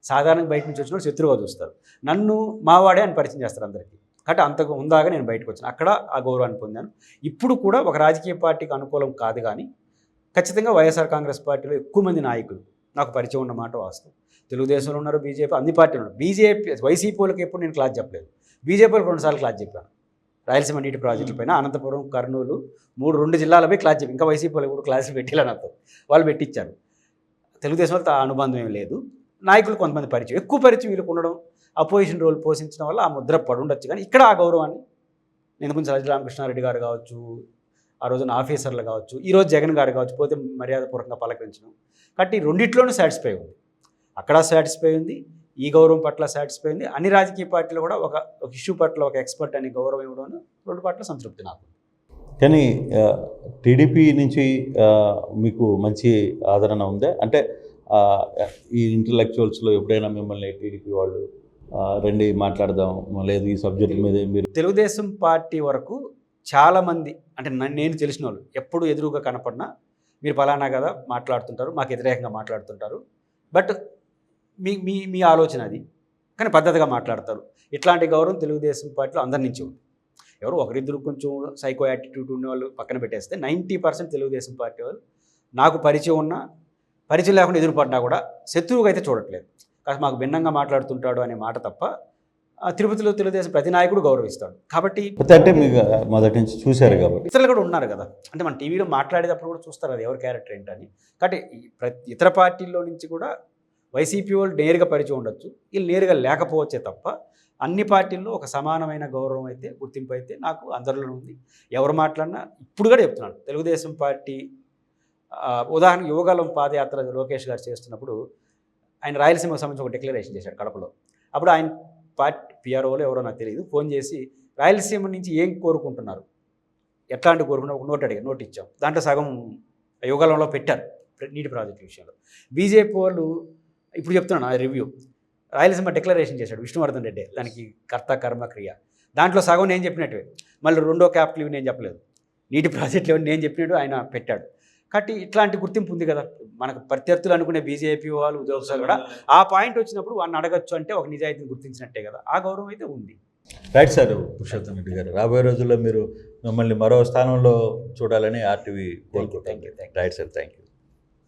సాధారణంగా బయట నుంచి వచ్చిన శత్రువుగా చూస్తారు. నన్ను మావాడే అని పరిచయం చేస్తారు అందరికీ. కాబట్టి అంతకు ఉందాగా నేను బయటకు వచ్చాను. అక్కడ ఆ గౌరవాన్ని పొందాను. ఇప్పుడు కూడా ఒక రాజకీయ పార్టీకి అనుకూలం కాదు, కానీ ఖచ్చితంగా వైఎస్ఆర్ కాంగ్రెస్ పార్టీలో ఎక్కువ మంది నాయకులు నాకు పరిచయం ఉన్న మాట వాస్తవం. తెలుగుదేశంలో ఉన్నారు, బీజేపీ, అన్ని పార్టీలు ఉన్నారు. వైసీపీ వాళ్ళకి ఎప్పుడు నేను క్లాస్ చెప్పలేదు. బీజేపీ వాళ్ళకి 2 సార్లు క్లాస్ చెప్పాను. రాయలసీమ నీటి ప్రాజెక్టుల పైన అనంతపురం, కర్నూలు 2 జిల్లాలపై క్లాస్ చెప్పి, ఇంకా వైసీపీ వాళ్ళకి కూడా క్లాసులు పెట్టిలా నాతో, వాళ్ళు పెట్టించారు. తెలుగుదేశం వాళ్ళతో అనుబంధం ఏం లేదు. నాయకులు కొంతమంది పరిచయం, ఎక్కువ పరిచయం వీళ్ళకు ఉండడం, అపోజిషన్ రోల్ పోషించడం వల్ల ఆ ముద్ర పడి ఉండొచ్చు. కానీ ఇక్కడ ఆ గౌరవాన్ని నేను కొంచెం రామకృష్ణారెడ్డి గారు కావచ్చు, ఆ రోజున ఆఫీసర్లు కావచ్చు, ఈరోజు జగన్ గారు కావచ్చు, పోతే మర్యాదపూర్వకంగా పలకరించడం. కాబట్టి రెండిట్లోనూ సాటిస్ఫై ఉంది. అక్కడ సాటిస్ఫై ఉంది, ఈ గౌరవం పట్ల సాటిస్ఫై ఉంది. అన్ని రాజకీయ పార్టీలు కూడా ఒక ఇష్యూ పట్ల ఒక ఎక్స్పర్ట్ అనే గౌరవం ఇవ్వడం, 2 పట్ల సంతృప్తి నాకు. కానీ టీడీపీ నుంచి మీకు మంచి ఆదరణ ఉందా? అంటే ఈ ఇంటలెక్చువల్స్లో ఎప్పుడైనా మిమ్మల్ని టీడీపీ వాళ్ళు రండి మాట్లాడదాం, లేదు ఈ సబ్జెక్ట్ మీద మీరు? తెలుగుదేశం పార్టీ వరకు చాలామంది, అంటే నేను తెలిసిన వాళ్ళు ఎప్పుడు ఎదురుగా కనపడినా మీరు పలానా కదా మాట్లాడుతుంటారు, మాకు వ్యతిరేకంగా మాట్లాడుతుంటారు, బట్ మీ ఆలోచన అది, కానీ పద్ధతిగా మాట్లాడతారు. ఇట్లాంటి గౌరవం తెలుగుదేశం పార్టీలో అందరి నుంచి ఉంది. ఎవరు ఒకరిద్దరు కొంచెం సైకో యాటిట్యూడ్ ఉన్న వాళ్ళు పక్కన పెట్టేస్తే 90% తెలుగుదేశం పార్టీ వాళ్ళు నాకు పరిచయం లేకుండా ఎదురుపడినా కూడా శత్రువుగా అయితే చూడట్లేదు. కాస్త మాకు భిన్నంగా మాట్లాడుతుంటాడు అనే మాట తప్ప తిరుపతిలో తెలుగుదేశం ప్రతి నాయకుడు గౌరవిస్తాడు. కాబట్టి అంటే మీకు మొదటి నుంచి చూశారు కాబట్టి ఇతరులు కూడా ఉన్నారు కదా, అంటే మన టీవీలో మాట్లాడేటప్పుడు కూడా చూస్తారు అది ఎవరి క్యారెక్టర్ ఏంటని. కాబట్టి ఇతర పార్టీల్లో నుంచి కూడా వైసీపీ వాళ్ళు నేరుగా పరిచయం ఉండొచ్చు, వీళ్ళు నేరుగా లేకపోవచ్చే తప్ప అన్ని పార్టీల్లో ఒక సమానమైన గౌరవం అయితే, గుర్తింపు అయితే నాకు అందరిలో ఉంది. ఎవరు మాట్లాడినా ఇప్పుడు కూడా చెప్తున్నాను, తెలుగుదేశం పార్టీ ఉదాహరణ యువగలం పాదయాత్ర లోకేష్ గారు చేస్తున్నప్పుడు ఆయన రాయలసీమకు సంబంధించి ఒక డిక్లరేషన్ చేశాడు కడపలో. అప్పుడు ఆయన పార్టీ పిఆర్ఓలో ఎవరో నాకు తెలియదు ఫోన్ చేసి రాయలసీమ నుంచి ఏం కోరుకుంటున్నారు, ఎట్లాంటి కోరుకున్నారు ఒక నోట్ అడిగారు, నోట్ ఇచ్చాం. దాంట్లో సగం యువగలంలో పెట్టారు నీటి ప్రాజెక్టు విషయంలో. బీజేపీ వాళ్ళు ఇప్పుడు చెప్తున్నాను ఆ రివ్యూ, రాయలసీమ డిక్లరేషన్ చేశాడు విష్ణువర్ధన్ రెడ్డి, దానికి కర్త కర్మ క్రియ. దాంట్లో సగం నేను చెప్పినట్టు, మళ్ళీ రెండో క్యాపిటల్ నేను చెప్పలేదు, నీటి ప్రాజెక్టులు నేను చెప్పినట్టు ఆయన పెట్టాడు. కాబట్టి ఇట్లాంటి గుర్తింపు ఉంది కదా మనకు. ప్రత్యర్థులు అనుకునే బీజేపీ వాళ్ళు ఉద్యోగస్తులు కూడా ఆ పాయింట్ వచ్చినప్పుడు వాడిని అడగచ్చు అంటే ఒక నిజాయితీని గుర్తించినట్టే కదా, ఆ గౌరవం అయితే ఉంది. రైట్ సార్ పురుషోత్తం రెడ్డి గారు, రాబోయే రోజుల్లో మీరు మిమ్మల్ని మరో స్థానంలో చూడాలని ఆర్టీవీ కోరుకుంటాం. Right sir, thank you.